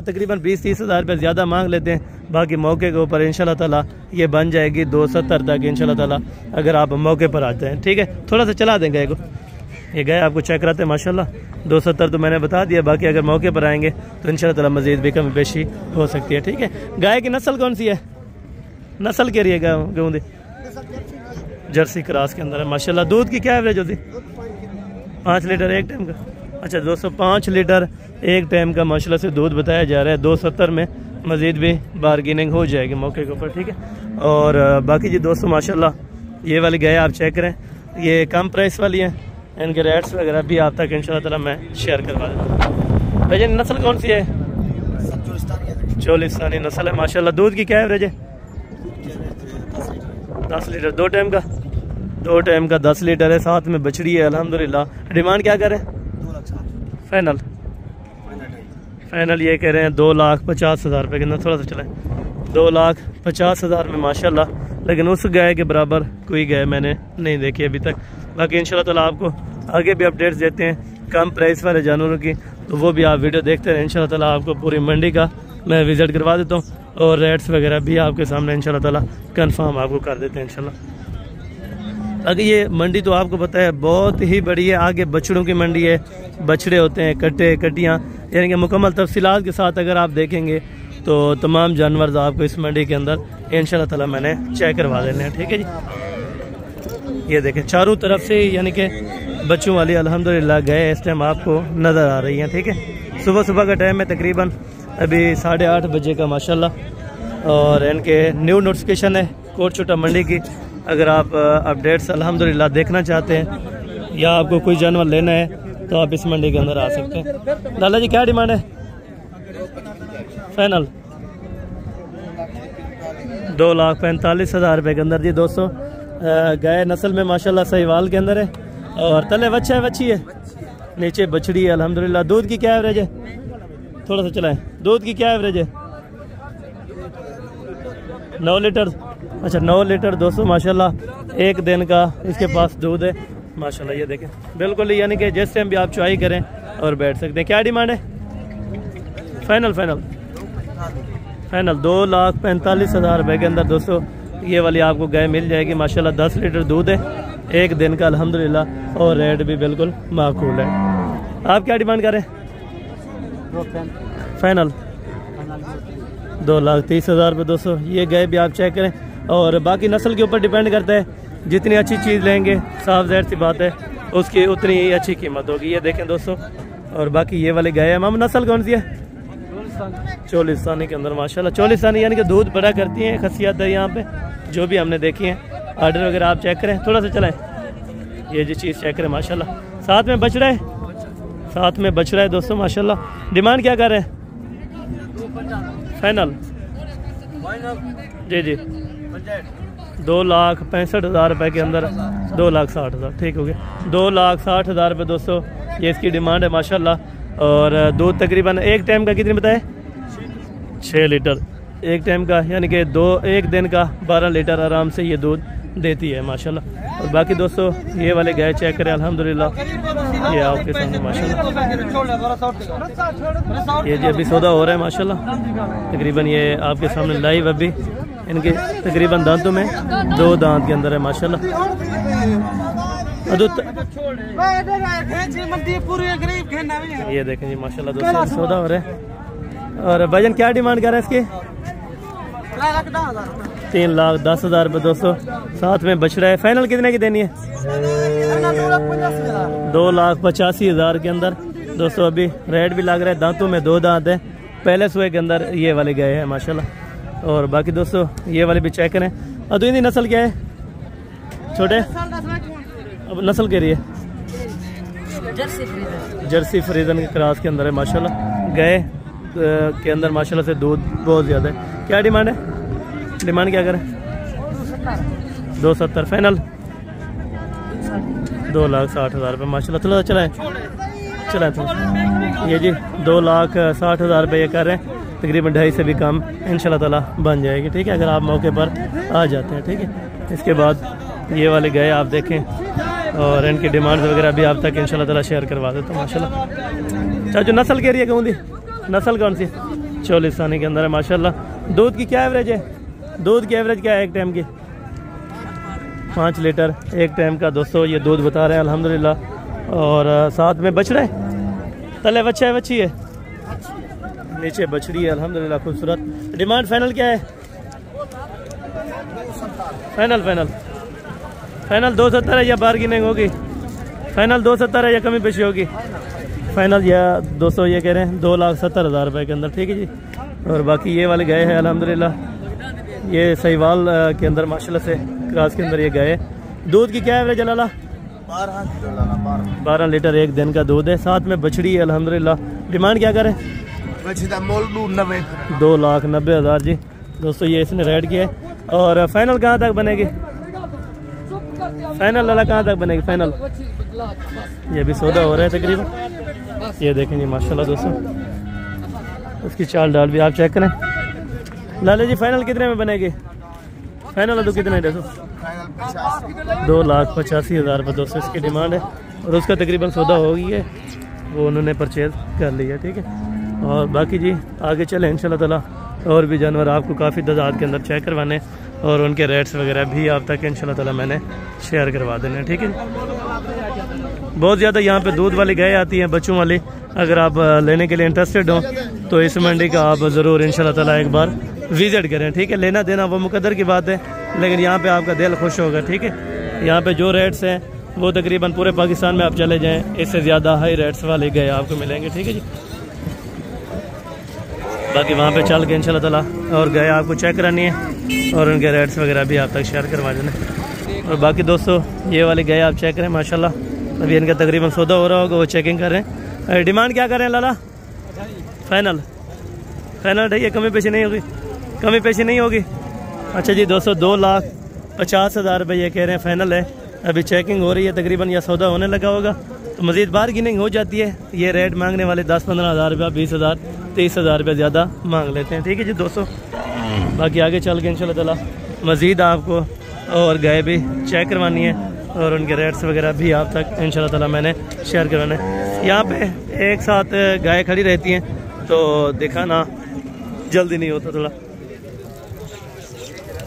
तकरीबन 20-30 हज़ार रुपये ज़्यादा मांग लेते हैं, बाकी मौके के ऊपर इंशाल्लाह ताला ये बन जाएगी 270 तक इंशाल्लाह ताला, अगर आप मौके पर आते हैं। ठीक है, थोड़ा सा चला दें गाय को, ये गाय आपको चेक कराते हैं माशाल्लाह। 270 तो मैंने बता दिया, बाकी अगर मौके पर आएंगे तो इंशाल्लाह ताला मज़ीद भी कमी पेशी हो सकती है। ठीक है, गाय की नस्ल कौन सी है? नस्ल क्या रही है गेहूँ? जर्सी क्रॉस के अंदर है माशाल्लाह। दूध की क्या एवरेज होती? 5 लीटर एक टाइम का। अच्छा दोस्तों, 5 लीटर एक टाइम का माशाल्लाह से दूध बताया जा रहा है। 270 में मज़ीद भी बार्गेनिंग हो जाएगी मौके के ऊपर। ठीक है, और बाकी जी दोस्तों माशाल्लाह ये वाली गाय आप चेक करें, ये कम प्राइस वाली हैं, इनके रेट्स वगैरह भी आप तक इंशाल्लाह ताला मैं शेयर करवा दूँगा। भैया नस्ल कौन सी है? चोलिस्तानी नस्ल है माशाल्लाह। दूध की क्या एवरेज है? 10 लीटर 2 टाइम का। 2 टाइम का 10 लीटर है, साथ में बछड़ी है अल्हम्दुलिल्लाह। डिमांड क्या करें? फाइनल फाइनल ये कह रहे हैं 2,50,000 रुपये के अंदर। थोड़ा सा चलाएं, 2,50,000 में माशाल्लाह, लेकिन उस गाय के बराबर कोई गाय मैंने नहीं देखी अभी तक। बाकी इंशाल्लाह ताला आपको आगे भी अपडेट्स देते हैं कम प्राइस वाले जानवरों की, तो वो भी आप वीडियो देखते रहें। इंशाल्लाह ताला आपको पूरी मंडी का मैं विज़िट करवा देता हूँ और रेट्स वगैरह भी आपके सामने इंशाल्लाह ताला कंफर्म आपको कर देते हैं इंशाल्लाह। अगर ये मंडी तो आपको पता है बहुत ही बड़ी है, आगे बछड़ों की मंडी है, बछड़े होते हैं, कट्टे कटियाँ, यानी कि मुकम्मल तफसीलात के साथ अगर आप देखेंगे तो तमाम जानवर आपको इस मंडी के अंदर इंशाल्लाह ताला मैंने चेक करवा देने हैं। ठीक है जी, ये देखें चारों तरफ से यानी कि बच्चों वाली अल्हम्दुलिल्लाह गए इस टाइम आपको नज़र आ रही हैं। ठीक है, सुबह सुबह का टाइम है, तकरीबन अभी 8:30 बजे का माशाल्लाह, और इनके न्यू नोटिफिकेशन है कोट छोटा मंडी की। अगर आप अपडेट्स अल्हम्दुलिल्लाह देखना चाहते हैं या आपको कोई जानवर लेना है तो आप इस मंडी के अंदर आ सकते हैं। लाला जी क्या डिमांड है? फाइनल 2,45,000 रुपये के अंदर जी। दोस्तों गाय नस्ल में माशाल्लाह सहीवाल के अंदर है और तले बच्चा है, बच्ची है, नीचे बछड़ी है अल्हम्दुलिल्लाह। दूध की क्या एवरेज है? थोड़ा सा चलाएं, दूध की क्या एवरेज है? 9 लीटर। अच्छा 9 लीटर दोस्तों माशाल्लाह एक दिन का इसके पास दूध है माशाल्लाह। ये देखें बिल्कुल ही यानी कि जिस टाइम भी आप चॉइस करें और बैठ सकते हैं। क्या डिमांड है? फाइनल फाइनल फाइनल 2,45,000 रुपये के अंदर दोस्तों ये वाली आपको गाय मिल जाएगी माशाल्लाह। 10 लीटर दूध है एक दिन का अल्हम्दुलिल्लाह और रेट भी बिल्कुल माकूल है। आप क्या डिमांड करें? फाइनल 2,30,000 रुपये दोस्तों। ये गाय भी आप चेक करें और बाकी नस्ल के ऊपर डिपेंड करता है, जितनी अच्छी चीज़ लेंगे साफ ज़ाहिर सी बात है उसकी उतनी ही अच्छी कीमत होगी। ये देखें दोस्तों, और बाकी ये वाली गाय है। माम नस्ल कौन सी है? चोलिस्तानी के अंदर माशाल्लाह। चोलिस्तानी यानी कि दूध बड़ा करती हैं, खसियत है यहाँ पे जो भी हमने देखी है। आर्डर वगैरह आप चेक करें, थोड़ा सा चलाएं, ये जी चीज़ चेक करें माशाल्लाह। साथ में बछड़ा है, साथ में बछड़ा है दोस्तों माशाल्लाह। डिमांड क्या कर रहे हैं? फाइनल जी जी 2,65,000 रुपये के अंदर 2,60,000 ठीक हो गया। 2,60,000 रुपये दोस्तों ये इसकी डिमांड है माशाल्लाह। और दूध तकरीबन एक टाइम का कितनी बताए? 6 लीटर एक टाइम का, यानी कि एक दिन का 12 लीटर आराम से ये दूध देती है माशाल्लाह। और बाकी दोस्तों ये वाले गाय चेक करें अल्हम्दुलिल्लाह, ये आपके सामने माशाल्लाह। ये जी अभी सौदा हो रहा है माशाल्लाह, तकरीबन ये आपके सामने लाइव अभी इनके तकरीबन दांतों में 2 दांत के अंदर है माशाल्लाह। ये देखें जी माशाल्लाह दोस्तों सौदा हो रहा है। और भाईजान क्या डिमांड कर रहे हैं इसकी? 3,10,000 रुपये दोस्तों। साथ में बछड़ा है। फाइनल कितने की देनी है? 2,85,000 के अंदर दोस्तों। अभी रेट भी लग रहा है, दांतों में 2 दांत है। पहले सुए के अंदर ये वाले गए हैं माशाल्लाह। और बाकी दोस्तों ये वाले भी चेक करें। और तो इनकी नस्ल क्या है? छोटे अब नस्ल कह रही है जर्सी फ्रीजन के क्रॉस के अंदर है माशाल्लाह। गए के अंदर माशाल्लाह से दूध बहुत ज़्यादा है। क्या डिमांड है? डिमांड क्या करें? 270 फाइनल। 2,60,000 रुपये माशाल्लाह। थोड़ा चलाएं थोड़ा। ये जी 2,60,000 रुपये ये कर रहे हैं। तकरीबन 2.5 से भी कम इंशाल्लाह ताला बन जाएगी। ठीक है, अगर आप मौके पर आ जाते हैं। ठीक है, इसके बाद ये वाले गए आप देखें और इनकी डिमांड वगैरह भी आप तक इंशाल्लाह ताला शेयर करवा देता हूँ माशाल्लाह। चाचू नस्ल कह रही है कहूँ दी? नस्ल कौन सी? चोलिस्तानी के अंदर है माशाल्लाह। दूध की क्या एवरेज है? दूध की एवरेज क्या है एक टाइम की? 5 लीटर एक टाइम का दोस्तों ये दूध बता रहे हैं अल्हम्दुलिल्लाह। और साथ में बछड़ा है, तले बच्चा है, बच्ची है, नीचे बछड़ी है अल्हम्दुलिल्लाह खूबसूरत। डिमांड फाइनल क्या है? फाइनल 270 है या बार्गेनिंग होगी? फाइनल 270 है या कमी पेशी होगी? फाइनल या दोस्तों ये कह रहे हैं 2,70,000 रुपये के अंदर। ठीक है जी। और बाकी ये वाले गए हैं अल्हम्दुलिल्लाह। ये सहीवाल के अंदर माशाल्लाह से क्रॉस के अंदर ये गए। दूध की क्या एवरेज है लाला? 12 लीटर एक दिन का दूध है। साथ में बछड़ी है अल्हम्दुलिल्लाह। डिमांड क्या करें? 2,90,000 जी दोस्तों ये इसने रेड किया है। और फाइनल कहाँ तक बनेगी? फाइनल लाला कहाँ तक बनेगी? फाइनल ये भी सौदा हो रहा है तकरीबन। ये देखें जी माशाल्लाह दोस्तों, उसकी चाल डाल भी आप चेक करें। लाला जी फाइनल कितने में बनेगी? फाइनल तो कितने दोस्तों? 2,85,000 रुपये दोस्तों इसकी डिमांड है। और उसका तकरीबन सौदा हो गई है, वो उन्होंने परचेज कर लिया। ठीक है, और बाकी जी आगे चले इंशाल्लाह ताला और भी जानवर आपको काफ़ी तादाद के अंदर चेक करवाने और उनके रेट्स वगैरह भी आप तक इंशाल्लाह ताला मैंने शेयर करवा देने। ठीक है, बहुत ज़्यादा यहाँ पे दूध वाली गाय आती हैं, बच्चों वाली। अगर आप लेने के लिए इंटरेस्टेड हो तो इस मंडी का आप ज़रूर इंशाल्लाह ताला एक बार विज़िट करें। ठीक है, लेना देना वो मुकद्दर की बात है, लेकिन यहाँ पे आपका दिल खुश होगा। ठीक है, यहाँ पे जो रेट्स हैं वो तकरीबन पूरे पाकिस्तान में आप चले जाएँ, इससे ज़्यादा हाई रेट्स वाले गए आपको मिलेंगे। ठीक है जी, बाकी वहाँ पे चल के इंशाल्लाह ताला और गए आपको चेक करानी है और उनके रेट्स वगैरह भी आप तक शेयर करवा देना। और बाकी दोस्तों ये वाले गए आप चेक करें माशाल्लाह। अभी इनका तकरीबन सौदा हो रहा होगा, वो चेकिंग कर रहे हैं। डिमांड क्या कर रहे हैं लाला? फाइनल ठीक है, कमी पेशी नहीं होगी? कमी पेशी नहीं होगी। अच्छा जी दोस्तों 2,50,000 रुपये ये कह रहे हैं फाइनल है। अभी चेकिंग हो रही है तकरीबन, या सौदा होने लगा होगा तो मज़ीद बार्गेनिंग हो जाती है। ये रेट मांगने वाले 10-15 हज़ार रुपया, 20,000 30,000 रुपये ज़्यादा मांग लेते हैं। ठीक है जी दोस्तों, बाकी आगे चल के इंशाल्लाह ताला मज़ीद आपको और गाय भी चेक करवानी है और उनके रेट्स वगैरह भी आप तक इंशाल्लाह ताला मैंने शेयर करवाना है। यहाँ पे एक साथ गाय खड़ी रहती हैं तो देखा ना जल्दी नहीं होता थोड़ा।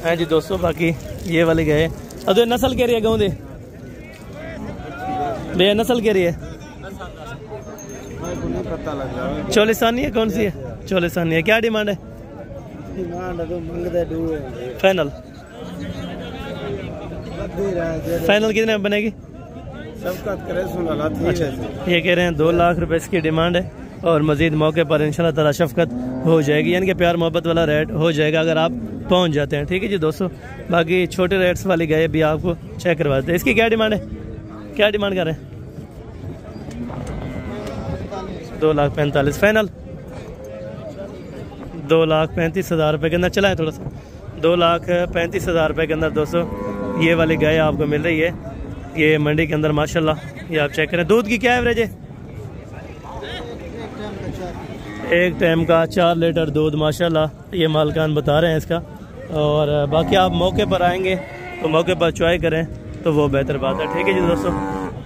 हाँ जी दोस्तों, बाकी ये वाली गाय अब नस्ल कह रही है, गाँव दे भैया नस्ल कह रही है? चोलिस्तानी है? कौन सी है? चोलिस्तानी है। क्या डिमांड है? फाइनल कितने में बनेगी? अच्छा, ये कह रहे हैं 2 लाख रुपए इसकी डिमांड है और मजीद मौके पर इंशाल्लाह ताला शफकत हो जाएगी, यानी कि प्यार मोहब्बत वाला रेट हो जाएगा अगर आप पहुंच जाते हैं। ठीक है जी दोस्तों, बाकी छोटे रेट्स वाली गाय भी आपको चेक करवा देते हैं। इसकी क्या डिमांड है? क्या डिमांड कर रहे हैं? 2,45,000 फाइनल। 2,35,000 रुपये के अंदर चला है थोड़ा सा। 2,35,000 रुपये के अंदर दोस्तों ये वाली गाय आपको मिल रही है ये मंडी के अंदर माशाल्लाह। ये आप चेक करें। दूध की क्या एवरेज है? एक टाइम का 4 लीटर दूध माशाल्लाह ये मालकान बता रहे हैं इसका। और बाकी आप मौके पर आएंगे तो मौके पर चॉइस करें तो वो बेहतर बात है। ठीक है जी दोस्तों,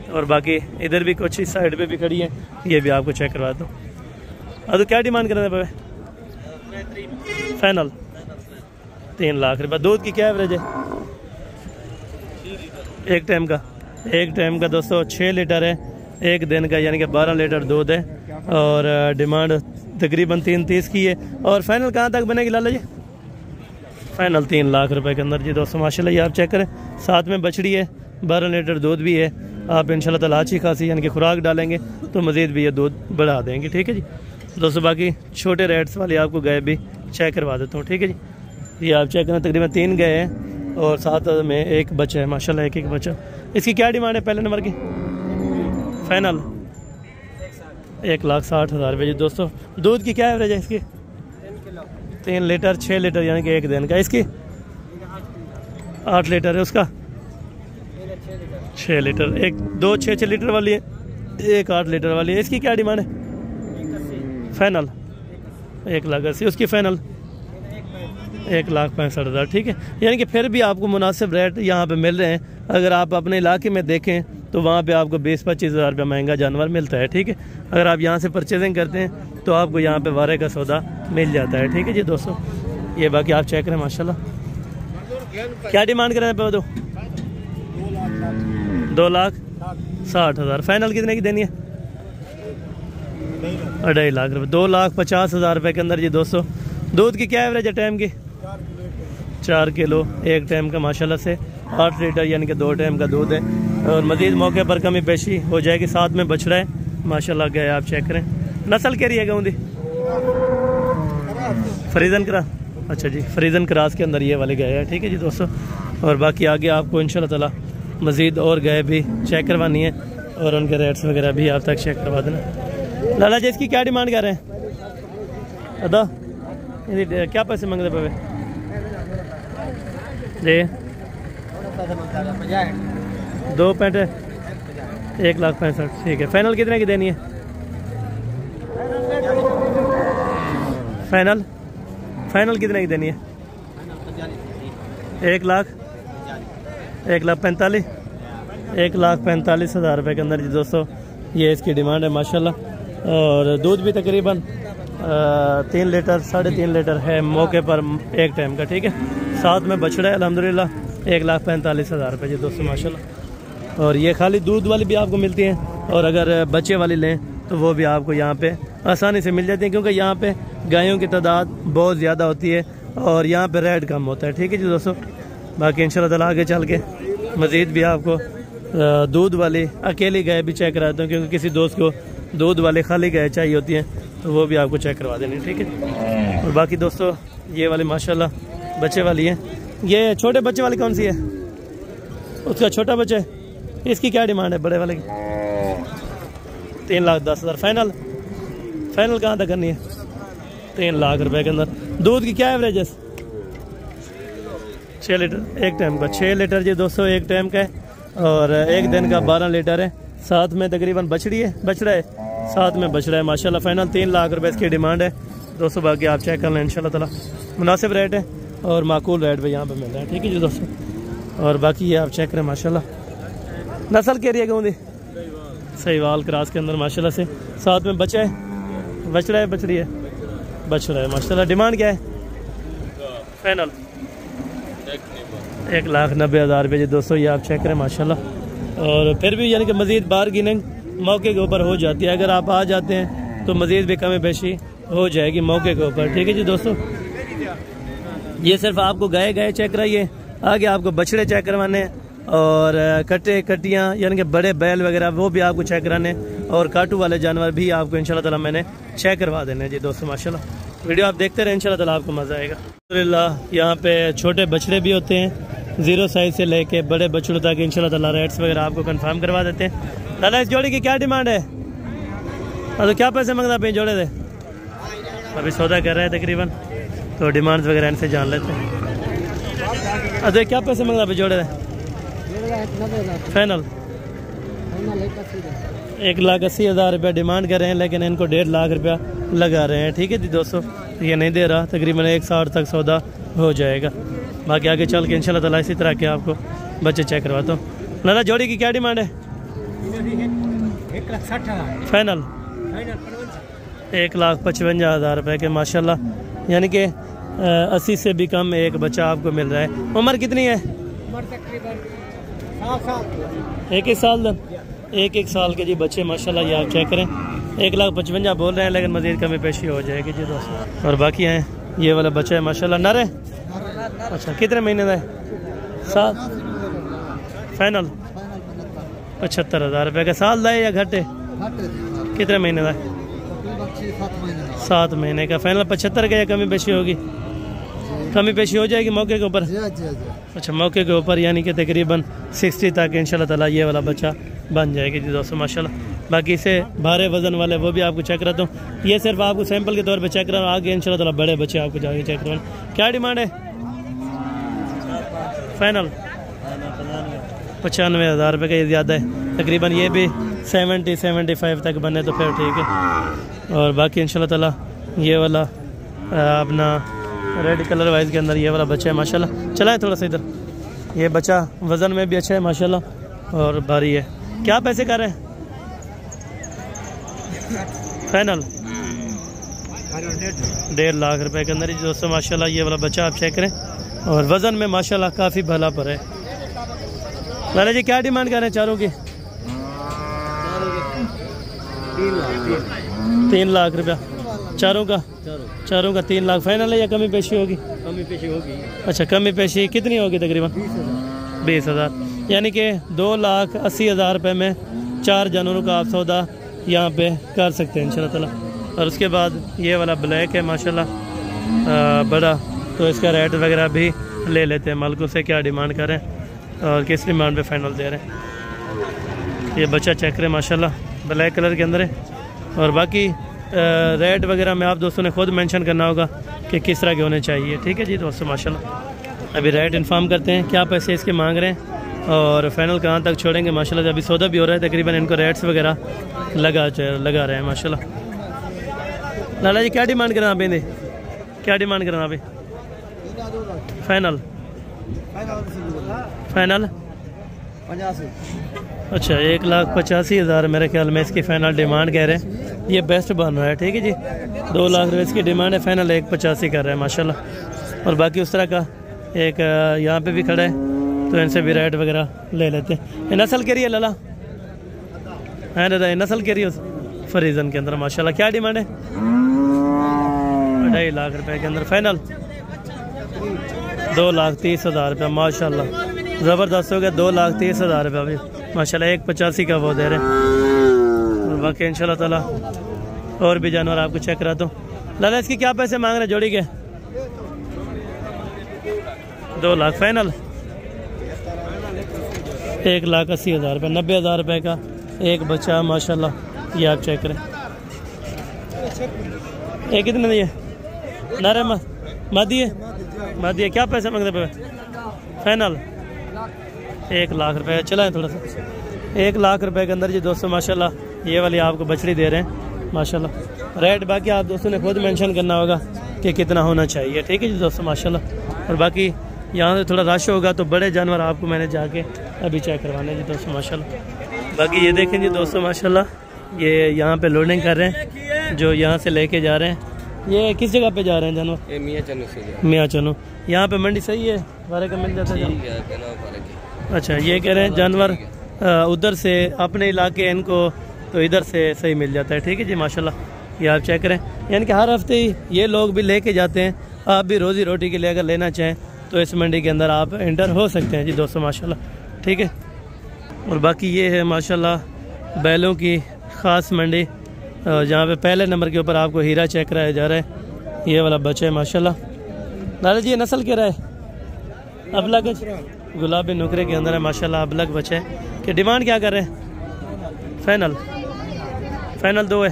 और बाकी इधर भी कुछ इस साइड पे भी खड़ी है, ये भी आपको चेक करवा दो। अब तो क्या डिमांड कर रहे हैं? फाइनल 3 लाख रुपये। दूध की क्या एवरेज है एक टाइम का दोस्तों 6 लीटर है एक दिन का, यानी कि 12 लीटर दूध है। और डिमांड तकरीबन 330 की है। और फाइनल कहाँ तक बनेगी लाला जी? फाइनल 3 लाख रुपए के अंदर जी दोस्तों माशाल्लाह। ये आप चेक करें, साथ में बछड़ी है, 12 लीटर दूध भी है। आप इंशाल्लाह ताला अच्छी खासी यानी कि खुराक डालेंगे तो मज़ीद भी ये दूध बढ़ा देंगे। ठीक है जी दोस्तों। बाकी छोटे रेट्स वाले आपको गाय भी चेक करवा देता हूँ। ठीक है जी। ये आप चेक करें, तकरीबन 3 गाय हैं और साथ में एक बच्चा है माशाल्लाह, एक बच्चा। इसकी क्या डिमांड है पहले नंबर की? फाइनल 1,60,000 रुपये जी दोस्तों। दूध की क्या एवरेज है इसकी? 3 लीटर 6 लीटर यानी कि एक दिन का। इसकी 8 लीटर है, उसका 6 लीटर। एक 2 6 लीटर वाली है, एक 8 लीटर वाली है। इसकी क्या डिमांड है? फाइनल 1,80,000। उसकी फाइनल 1,65,000। ठीक है, यानी कि फिर भी आपको मुनासिब रेट यहाँ पे मिल रहे हैं। अगर आप अपने इलाके में देखें तो वहाँ पे आपको 20-25 हज़ार रुपये महंगा जानवर मिलता है। ठीक है, अगर आप यहाँ से परचेजिंग करते हैं तो आपको यहाँ पे वारे का सौदा मिल जाता है। ठीक है जी दोस्तों। ये बाकी आप चेक करें माशाल्लाह। क्या डिमांड कर रहे हैं पे? 2,60,000। फाइनल कितने की देनी है? 2.5 लाख रुपये। 2,50,000 रुपये के अंदर जी दोस्तों। दूध की क्या एवरेज है टाइम की? 4 किलो एक टाइम का माशाल्लाह से। 8 लीटर यानी कि 2 टाइम का दूध है। और मज़ीद मौके पर कमी पेशी हो जाएगी। साथ में बछड़ा है माशाल्लाह। गए आप चेक करें, नस्ल क्या रही है गाँव दी? फ्रीजन क्रास। अच्छा जी, फ्रीजन क्रास के अंदर ये वाले गए हैं। ठीक है जी दोस्तों। और बाकी आगे आपको इंशाल्लाह ताला मज़ीद और गए भी चेक करवानी है और उनके रेट्स वगैरह भी आप तक चेक करवा देना। लाला जी इसकी क्या डिमांड कर रहे हैं? अदा क्या पैसे मांगते पे जी? 2 पैंट 1,65,000। ठीक है, फाइनल कितने की देनी है? फाइनल कितने की देनी है? 1,45,000 रुपये के अंदर जी दोस्तों। ये इसकी डिमांड है माशाल्लाह। और दूध भी तकरीबन 3 लीटर 3.5 लीटर है मौके पर एक टाइम का। ठीक है, साथ में बछड़ा है अल्हम्दुलिल्लाह। 1,45,000 रुपये जी दोस्तों माशाल्लाह। और ये खाली दूध वाली भी आपको मिलती हैं, और अगर बच्चे वाली लें तो वो भी आपको यहाँ पे आसानी से मिल जाती है, क्योंकि यहाँ पे गायों की तादाद बहुत ज़्यादा होती है और यहाँ पे रेट कम होता है। ठीक है जी दोस्तों। बाकी इंशाल्लाह ताला आगे चल के मज़ीद भी आपको दूध वाली अकेली गाय भी चेक कराता हूँ, क्योंकि किसी दोस्त को दूध वाली खाली गाय चाहिए होती है तो वो भी आपको चेक करवा देनी। ठीक है। और बाकी दोस्तों ये वाली माशाल्लाह बच्चे वाली है। ये छोटे बच्चे वाली कौन सी है? उसका छोटा बच्चा है। इसकी क्या डिमांड है बड़े वाले की? 3,10,000। फाइनल कहाँ तक करनी है? 3 लाख रुपए के अंदर। दूध की क्या एवरेज है? 6 लीटर एक टाइम का। 6 लीटर जी दोस्तों एक टाइम का है। और एक दिन का 12 लीटर है। साथ में तकरीबन बछड़ा है, साथ में बछड़ा है माशाल्लाह। फाइनल 3 लाख रुपए इसकी डिमांड है दोस्तों। बाकी आप चेक कर लें इंशाल्लाह ताला। मुनासिब रेट है और माकूल रेट भी यहाँ पे मिल रहा है। ठीक है जी दोस्तों। और बाकी ये आप चेक करें माशाल्लाह। नस्ल क्या रही है गाँव दी? सहीवाल क्रास के अंदर माशाल्लाह से। साथ में बच्चा है, बछड़ा है, बछड़ी है, बछड़ा है माशाल्लाह। डिमांड क्या है? फाइनल 1,90,000 रुपये जी दोस्तों। ये आप चेक करें माशाल्लाह। और फिर भी यानी कि मज़ीद बारगेनिंग मौके के ऊपर हो जाती है। अगर आप आ जाते हैं तो मज़ीद भी कमी पेशी हो जाएगी मौके के ऊपर। ठीक है जी दोस्तों। ये सिर्फ आपको गाय चेक कराइए, आगे आपको बछड़े चेक करवाने और कटियाँ यानी कि बड़े बैल वगैरह वो भी आपको चेक कराने, और काटू वाले जानवर भी आपको इंशाल्लाह ताला मैंने चेक करवा देने जी दोस्तों माशाल्लाह। वीडियो आप देखते रहे, इंशाल्लाह ताला आपको मज़ा आएगा। अल्हम्दुलिल्लाह यहाँ पे छोटे बछड़े भी होते हैं, 0 साइज से लेके बड़े बछड़ों तक इंशाल्लाह ताला रेट्स वगैरह आपको कंफर्म करवा देते हैं। दादा इस जोड़ी की क्या डिमांड है? तो क्या पैसे मांगता पे जोड़े दे? अभी सौदा कर रहे हैं तकरीबन, तो डिमांड्स वगैरह इनसे जान लेते हैं। अरे क्या पैसे मांगता पे जोड़े दे? फाइनल 1,80,000 रुपया डिमांड कर रहे हैं, लेकिन इनको 1.5 लाख रुपया लगा रहे हैं। ठीक है जी दोस्तों। ये नहीं दे रहा, तकरीबन 1,60 तक सौदा हो जाएगा। बाकी आगे चल के इंशाल्लाह ताला इसी तरह के आपको बच्चे चेक करवाता हूँ। लाला जोड़ी की क्या डिमांड है? 1,60,000। फाइनल 1,55,000 रुपये के माशाल्लाह। यानी कि 80 से भी कम एक बच्चा आपको मिल रहा है। उम्र कितनी है? एक साल के जी बच्चे माशाल्लाह, ये आप चेक करें। 1,55,000 बोल रहे हैं, लेकिन मज़ीद कमी पेशी हो जाएगी जी दोस्तों। और बाकी हैं ये वाला बच्चा है माशाल्लाह, नर है। अच्छा, कितने महीने का है? 7। फाइनल 75,000 रुपये का। साल का है या घट है? कितने महीने का है? 7 महीने का। फाइनल 75 का या कमी पेशी होगी? कमी पेशी हो जाएगी मौके के ऊपर। अच्छा, मौके के ऊपर यानी कि तकरीबन 60 तक इंशाल्लाह ताला ये वाला बच्चा बन जाएगी जी दोस्तों माशाल्लाह। बाकी इसे भारे वजन वाले वो भी आपको चेक कराता हूँ। ये सिर्फ आपको सैंपल के तौर पे चेक करा, आगे इंशाल्लाह ताला बड़े बच्चे आपको जाके चेक करवाएं। क्या डिमांड है? फाइनल 95,000 रुपये का। ये ज़्यादा है तकरीबन, ये भी 70-75 तक बने तो फिर ठीक है। और बाकी इंशाल्लाह ताला ये वाला अपना रेड कलर वाइज के अंदर ये वाला बच्चा है माशाल्लाह। चला है थोड़ा सा इधर। ये बच्चा वज़न में भी अच्छा है माशाल्लाह और भारी है। क्या पैसे कर रहे हैं? फाइनल 1.5 लाख रुपए के अंदर जी दोस्तों माशाल्लाह। ये वाला बच्चा आप चेक करें और वज़न में माशाल्लाह काफ़ी भला पर है। लाला जी क्या डिमांड कर रहे हैं चारों की? 3 लाख रुपया चारों का। 3 लाख फाइनल है या कमी पेशी होगी? कमी पेशी होगी। अच्छा, कमी पेशी कितनी होगी? तकरीबन 20,000 यानी कि 2,80,000 रुपये में 4 जानवरों का आप सौदा यहाँ पे कर सकते हैं इंशाल्लाह ताला। और उसके बाद ये वाला ब्लैक है माशाल्लाह बड़ा, तो इसका रेट वगैरह भी ले लेते हैं। मालिकों से क्या डिमांड करें और किस डिमांड पे फाइनल दे रहे हैं। ये बच्चा चेक करें माशाल्लाह, ब्लैक कलर के अंदर है। और बाकी रेट वगैरह में आप दोस्तों ने खुद मेंशन करना होगा कि किस तरह के होने चाहिए। ठीक है जी दोस्तों माशाल्लाह। अभी रेट इन्फॉर्म करते हैं, क्या पैसे इसके मांग रहे हैं और फाइनल कहाँ तक छोड़ेंगे माशाल्लाह। अभी सौदा भी हो रहा है, तकरीबन इनको रेट्स वगैरह लगा रहे हैं माशाल्लाह। लाला जी क्या डिमांड करना आप? क्या डिमांड करना आप? फाइनल 85। अच्छा, 1,85,000 मेरे ख्याल में इसकी फ़ाइनल डिमांड कह रहे हैं। ये बेस्ट बन रहा है, ठीक है जी। 2 लाख रुपये इसकी डिमांड है, फाइनल 1,85 कर रहा है माशाल्लाह। और बाकी उस तरह का एक यहाँ पे भी खड़ा है, तो इनसे भी रेट वगैरह ले लेते हैं। ये नस्ल के रही है लाला है दादा? ये नस्ल के रही है फरीजन के अंदर माशाल्लाह। क्या डिमांड है? 2.5 लाख रुपए के अंदर। फाइनल 2,30,000 रुपये माशाल्लाह, ज़बरदस्त हो गया। 2,30,000 रुपये अभी माशाल्लाह। 1,85 का वो दे रहे हैं। और बाकी इंशाल्लाह ताला और भी जानवर आपको चेक कराता हूँ। लाला इसकी क्या पैसे मांग रहे हैं जोड़ी के? 2 लाख फाइनल। 1,80,000 रुपये, 90,000 रुपये का एक बच्चा माशाल्लाह। ये आप चेक करें। एक कितने दिए? नारे मादी है। क्या पैसे मांगते पे? फाइनल 1 लाख रुपये। चला है थोड़ा सा। 1 लाख रुपये के अंदर जी दोस्तों माशाल्लाह ये वाली आपको बछड़ी दे रहे हैं माशाल्लाह। रेट बाकी आप दोस्तों ने खुद मेंशन करना होगा कि कितना होना चाहिए। ठीक है जी दोस्तों माशाल्लाह। और बाकी यहाँ से थोड़ा रश होगा तो बड़े जानवर आपको मैंने जाके अभी चेक करवाने जी दोस्तों माशाल्लाह। बाकी ये देखें जी दोस्तों माशाल्लाह, ये यहाँ पे लोडिंग कर रहे हैं जो यहाँ से लेके जा रहे हैं। ये किस जगह पे जा रहे हैं जानवर? मियाँ चनो। यहाँ पे मंडी सही है, बारे का मिल जाता है। अच्छा, ये कह रहे हैं जानवर उधर से अपने इलाके इनको तो इधर से सही मिल जाता है। ठीक है जी माशाल्लाह। ये आप चेक करें, यानी कि हर हफ्ते ही ये लोग भी लेके जाते हैं। आप भी रोज़ी रोटी के लिए अगर लेना चाहें तो इस मंडी के अंदर आप एंटर हो सकते हैं जी दोस्तों माशाल्लाह। ठीक है। और बाकी ये है माशाल्लाह बैलों की ख़ास मंडी, जहाँ पे पहले नंबर के ऊपर आपको हीरा चेक कराया जा रहा है। ये वाला बच्चा है माशाल्लाह। दादा जी ये नस्ल क्या रहा है? अबलग गुलाबी नुकरे के अंदर है माशाल्लाह, अबलग बच्चा है। कि डिमांड क्या कर रहे हैं? फाइनल 2 है।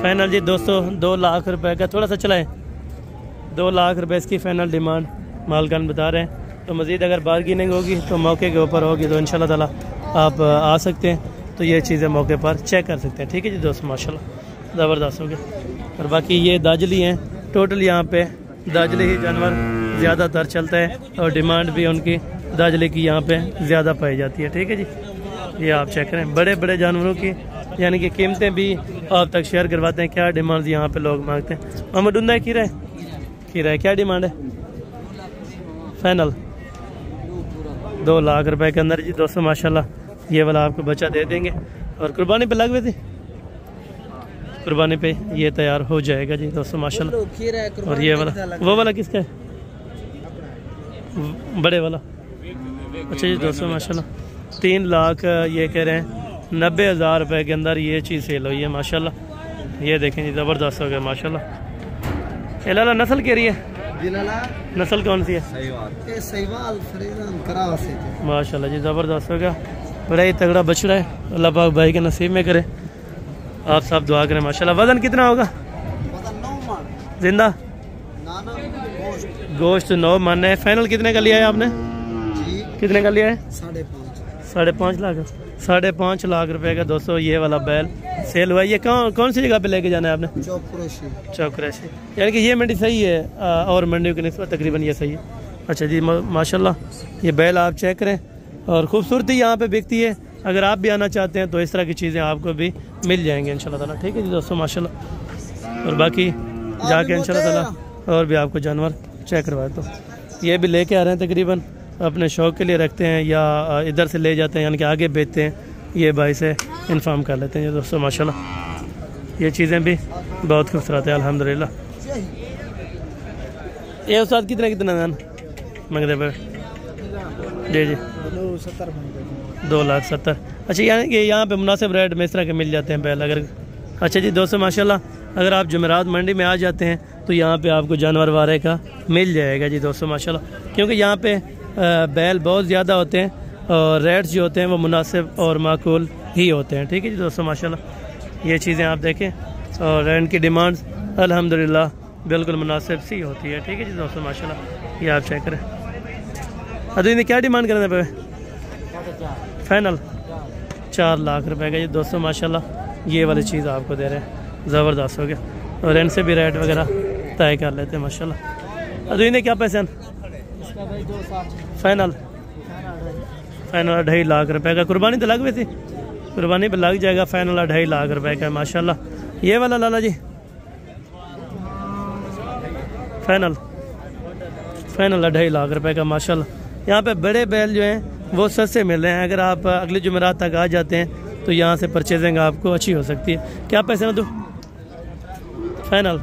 फाइनल जी दोस्तों 2 लाख रुपए का। थोड़ा सा चलाएं। 2 लाख रुपए इसकी फ़ाइनल डिमांड मालकान बता रहे हैं। तो मज़ीद अगर बार्गेनिंग होगी तो मौके के ऊपर होगी तो इंशाल्लाह ताला आप आ सकते हैं, तो ये चीज़ें मौके पर चेक कर सकते हैं। ठीक है जी दोस्तों माशाल्लाह, ज़बरदस्त हो गया। और बाकी ये दाजली हैं। टोटल यहाँ पे दाजली ही जानवर ज़्यादातर चलता है और डिमांड भी उनकी दाजली की यहाँ पे ज़्यादा पाई जाती है। ठीक है जी, ये आप चेक करें। बड़े बड़े जानवरों की यानी कि कीमतें भी आप तक शेयर करवाते हैं, क्या डिमांड यहाँ पे लोग मांगते हैं। मोहम्मद उन्दा की रहे खीरा है, क्या डिमांड है? फाइनल 2 लाख रुपए के अंदर जी दोस्तों माशाल्लाह ये वाला आपको बच्चा दे देंगे। और कुर्बानी पे लग गए थे, कुर्बानी पे ये तैयार हो जाएगा जी दोस्तों माशाल्लाह। और ये वाला, वो वाला किसका है? बड़े वाला। अच्छा जी दोस्तों माशाल्लाह 3 लाख ये कह रहे हैं 90,000 रुपए के अंदर ये चीज़ सेल हुई है माशाल्लाह। ये देखें जी ज़बरदस्त हो गया माशाल्लाह। लाला नस्ल कह रही है? नस्ल कौन सी है? माशाल्लाह जी ज़बरदस्त हो गया, बड़ा ही तगड़ा बछड़ा है। अल्लाह पाक भाई के नसीब में करे, आप सब दुआ करें माशाल्लाह। वजन कितना होगा? जिंदा गोश्त 9 मन है। फाइनल कितने का लिया है आपने? कितने का लिया है? 5.5 लाख। 5.5 लाख रुपए का दोस्तों ये वाला बैल सेल हुआ है। ये कौन सी जगह पे लेके जाना है आपने? चौकरेशी। यानी कि ये मंडी सही है और मंडियों की निस्बत तकरीबन ये सही है। अच्छा जी माशाल्लाह ये बैल आप चेक करें और खूबसूरती यहाँ पे बिकती है। अगर आप भी आना चाहते हैं तो इस तरह की चीज़ें आपको भी मिल जाएंगी इंशाल्लाह ताला। ठीक है जी दोस्तों माशाल्लाह। और बाकी जाके इंशाल्लाह ताला और भी आपको जानवर चेक करवाए। तो ये भी लेके आ रहे हैं, तकरीबन अपने शौक़ के लिए रखते हैं या इधर से ले जाते हैं, यानी कि आगे बेचते हैं। ये भाई से इन्फॉर्म कर लेते हैं दोस्तों माशाल्लाह। ये चीज़ें भी बहुत खूबसूरत है अल्हम्दुलिल्लाह। ये उस्ताद कितना मंगते पे? जी जी 2,70,000। अच्छा यानी कि यहाँ पे मुनासिब रेट में इस तरह के मिल जाते हैं बैल अगर। अच्छा जी दोस्तों माशाल्लाह अगर आप जुमेरात मंडी में आ जाते हैं तो यहाँ पे आपको जानवर वारे का मिल जाएगा जी दोस्तों माशाल्लाह, क्योंकि यहाँ पे बैल बहुत ज़्यादा होते हैं और रेट्स जो होते हैं वो मुनासिब और माकूल ही होते हैं। ठीक है जी दोस्तों माशाल्लाह। ये चीज़ें आप देखें और इनकी डिमांड्स अल्हम्दुलिल्लाह बिल्कुल मुनासिब सी होती है। ठीक है जी दोस्तों माशाल्लाह। ये आप चेक करें। अभी इन्हें क्या डिमांड करने पे? फाइनल 4 लाख रुपए का जी दोस्तों माशाल्लाह ये वाली चीज़ आपको दे रहे हैं, ज़बरदस्त हो गया। और इनसे भी रेट वगैरह तय कर लेते हैं माशाल्लाह। अभी इन्हें क्या पैसे? फाइनल 2.5 लाख रुपए का। कुर्बानी तो लग गई थी, कुर्बानी पे लग जाएगा। फाइनल 2.5 लाख रुपए का माशाल्लाह। ये वाला लाला जी फाइनल 2.5 लाख रुपए का माशाल्लाह। यहाँ पे बड़े बैल जो हैं वो सस्ते मिल रहे हैं। अगर आप अगली जुमेरात तक आ जाते हैं तो यहाँ से परचेजिंग आपको अच्छी हो सकती है। क्या पैसे ना दो? फाइनल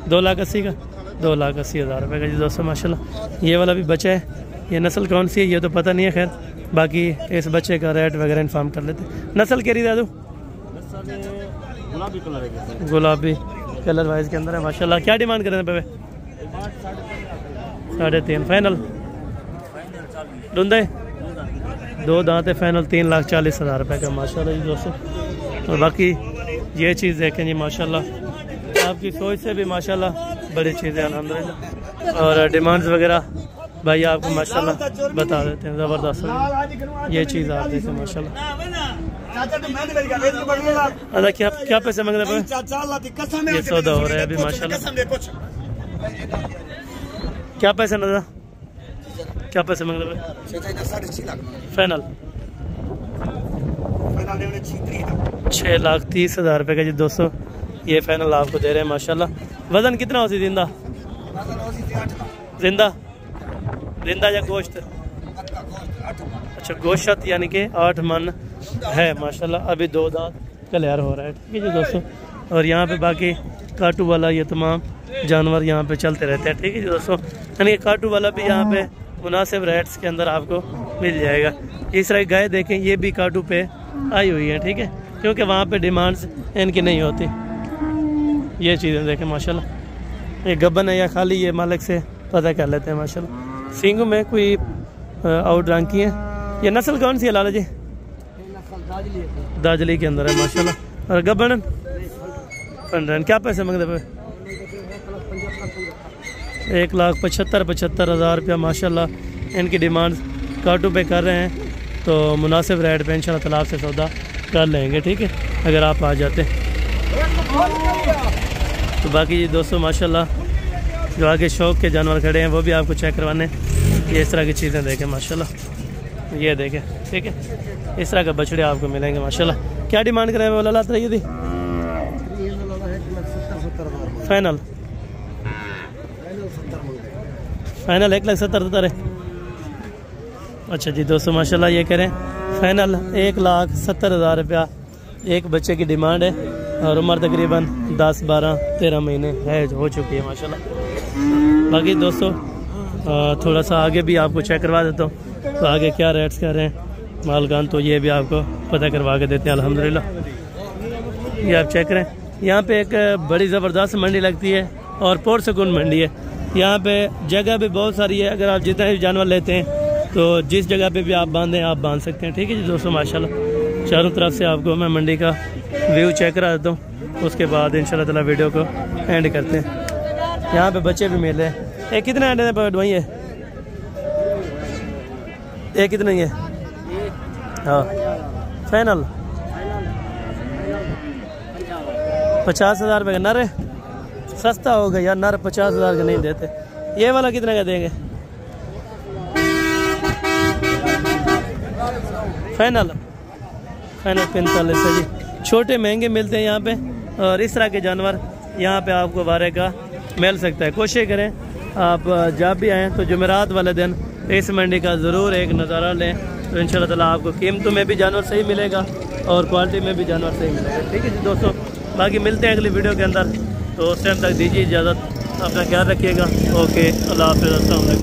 2,80,000 का। 2,80,000 रुपये का जी दोस्तों माशाल्लाह। ये वाला भी बच्चा है, ये नस्ल कौन सी है ये तो पता नहीं है, खैर बाकी इस बच्चे का रेट वगैरह इन्फॉर्म कर लेते हैं। नस्ल कह रही दादू? गुलाबी कलर वाइज के अंदर है माशाल्लाह। क्या डिमांड कर रहे हैं पे? 3.5 फाइनल। धुंधे 2 दांत है। फाइनल 3,40,000 रुपये का माशाल्लाह जी दोस्तों। और बाकी ये चीज़ देखें जी माशाल्लाह आपकी सोच से भी माशाल्लाह बड़ी चीज़ें अल्हम्दुलिल्लाह। और डिमांड्स वगैरह भाई आपको माशाल्लाह बता देते हैं, ज़बरदस्त। ये चीज़ आप देखें माशाल्लाह। अदा क्या पैसे मांग रहे हैं? ये सौदा हो रहा है अभी माशाल्लाह। क्या पैसे नजर? क्या पैसे मांग रहे हैं? फाइनल 6,30,000 रुपये का जी दोस्तों ये फाइनल आपको दे रहे हैं माशाल्लाह। वजन कितना होती जिंदा? जिंदा या गोश्त? अच्छा गोश्त यानी कि 8 मन है माशाल्लाह। अभी 2 दांत क्लियर हो रहा है। ठीक है जी दोस्तों। और यहाँ पे बाकी काटू वाला ये तमाम जानवर यहाँ पे चलते रहते हैं। ठीक है जी दोस्तों। यानी काटू वाला भी यहाँ पे मुनासिब रेट्स के अंदर आपको मिल जाएगा। इस तरह गाय देखें ये भी काटू पे आई हुई है। ठीक है, क्योंकि वहाँ पे डिमांड्स इनकी नहीं होती। ये चीज़ें देखें माशाल्लाह। ये गब्बन है या खाली ये मालिक से पता कर लेते हैं माशाल्लाह। सींगों में कोई आउट रंग की है। ये नस्ल कौन सी है लाला जी? दाजली के अंदर है माशाल्लाह। और गब्बन 15। क्या पैसे मांगते पे? 1,75,000 रुपया माशाल्लाह इनकी डिमांड काटू पे कर रहे हैं। तो मुनासिब रेट पे इंशाल्लाह ताला से सौदा कर लेंगे। ठीक है अगर आप आ जाते हैं। तो बाकी जी दोस्तों माशाल्लाह जो आगे शौक के जानवर खड़े हैं वो भी आपको चेक करवाने। ये इस तरह की चीज़ें देखें माशाल्लाह। ये देखें ठीक है इस तरह के बछड़े आपको मिलेंगे माशाल्लाह। क्या डिमांड करें वो लाला? ये थी फाइनल फाइनल 1,70,000 है। अच्छा जी दोस्तों माशाल्लाह ये करें फाइनल 1,70,000 रुपया एक बच्चे की डिमांड है और उम्र तकरीबन 10, 12, 13 महीने है हो चुकी है माशाल्लाह। बाकी दोस्तों थोड़ा सा आगे भी आपको चेक करवा देता हूँ तो आगे क्या रेट्स कर रहे हैं मालकान, तो ये भी आपको पता करवा के देते हैं अल्हम्दुलिल्लाह। ये आप चेक करें, यहाँ पे एक बड़ी ज़बरदस्त मंडी लगती है और पुरसुकून मंडी है। यहाँ पे जगह भी बहुत सारी है, अगर आप जितने भी जानवर लेते हैं तो जिस जगह पे भी आप बांधें आप बांध सकते हैं। ठीक है जी दोस्तों माशाल्लाह। चारों तरफ से आपको मैं मंडी का व्यू चेक करा देता हूँ, उसके बाद इंशाल्लाह ताला वीडियो को एंड करते हैं। यहाँ पे बच्चे भी मिल रहे हैं। एक कितने अंडे पर वही है, एक कितने ही है? हाँ फाइनल 50,000 रुपये का नर है, सस्ता हो गया यार, नर 50,000 का नहीं देते। ये वाला कितने का देंगे? फाइनल 45 है जी। छोटे महंगे मिलते हैं यहाँ पे और इस तरह के जानवर यहाँ पे आपको बारे का मिल सकता है। कोशिश करें आप जब भी आएँ तो जुमेरात वाले दिन इस मंडी का ज़रूर एक नज़ारा लें, तो इंशाल्लाह ताला आपको कीमतों में भी जानवर सही मिलेगा और क्वालिटी में भी जानवर सही मिलेगा। ठीक है जी दोस्तों, बाकी मिलते हैं अगली वीडियो के अंदर, तो उस टाइम तक दीजिए इजाज़त, अपना ख्याल रखिएगा। ओके, अल्लाह हाफ़िज़।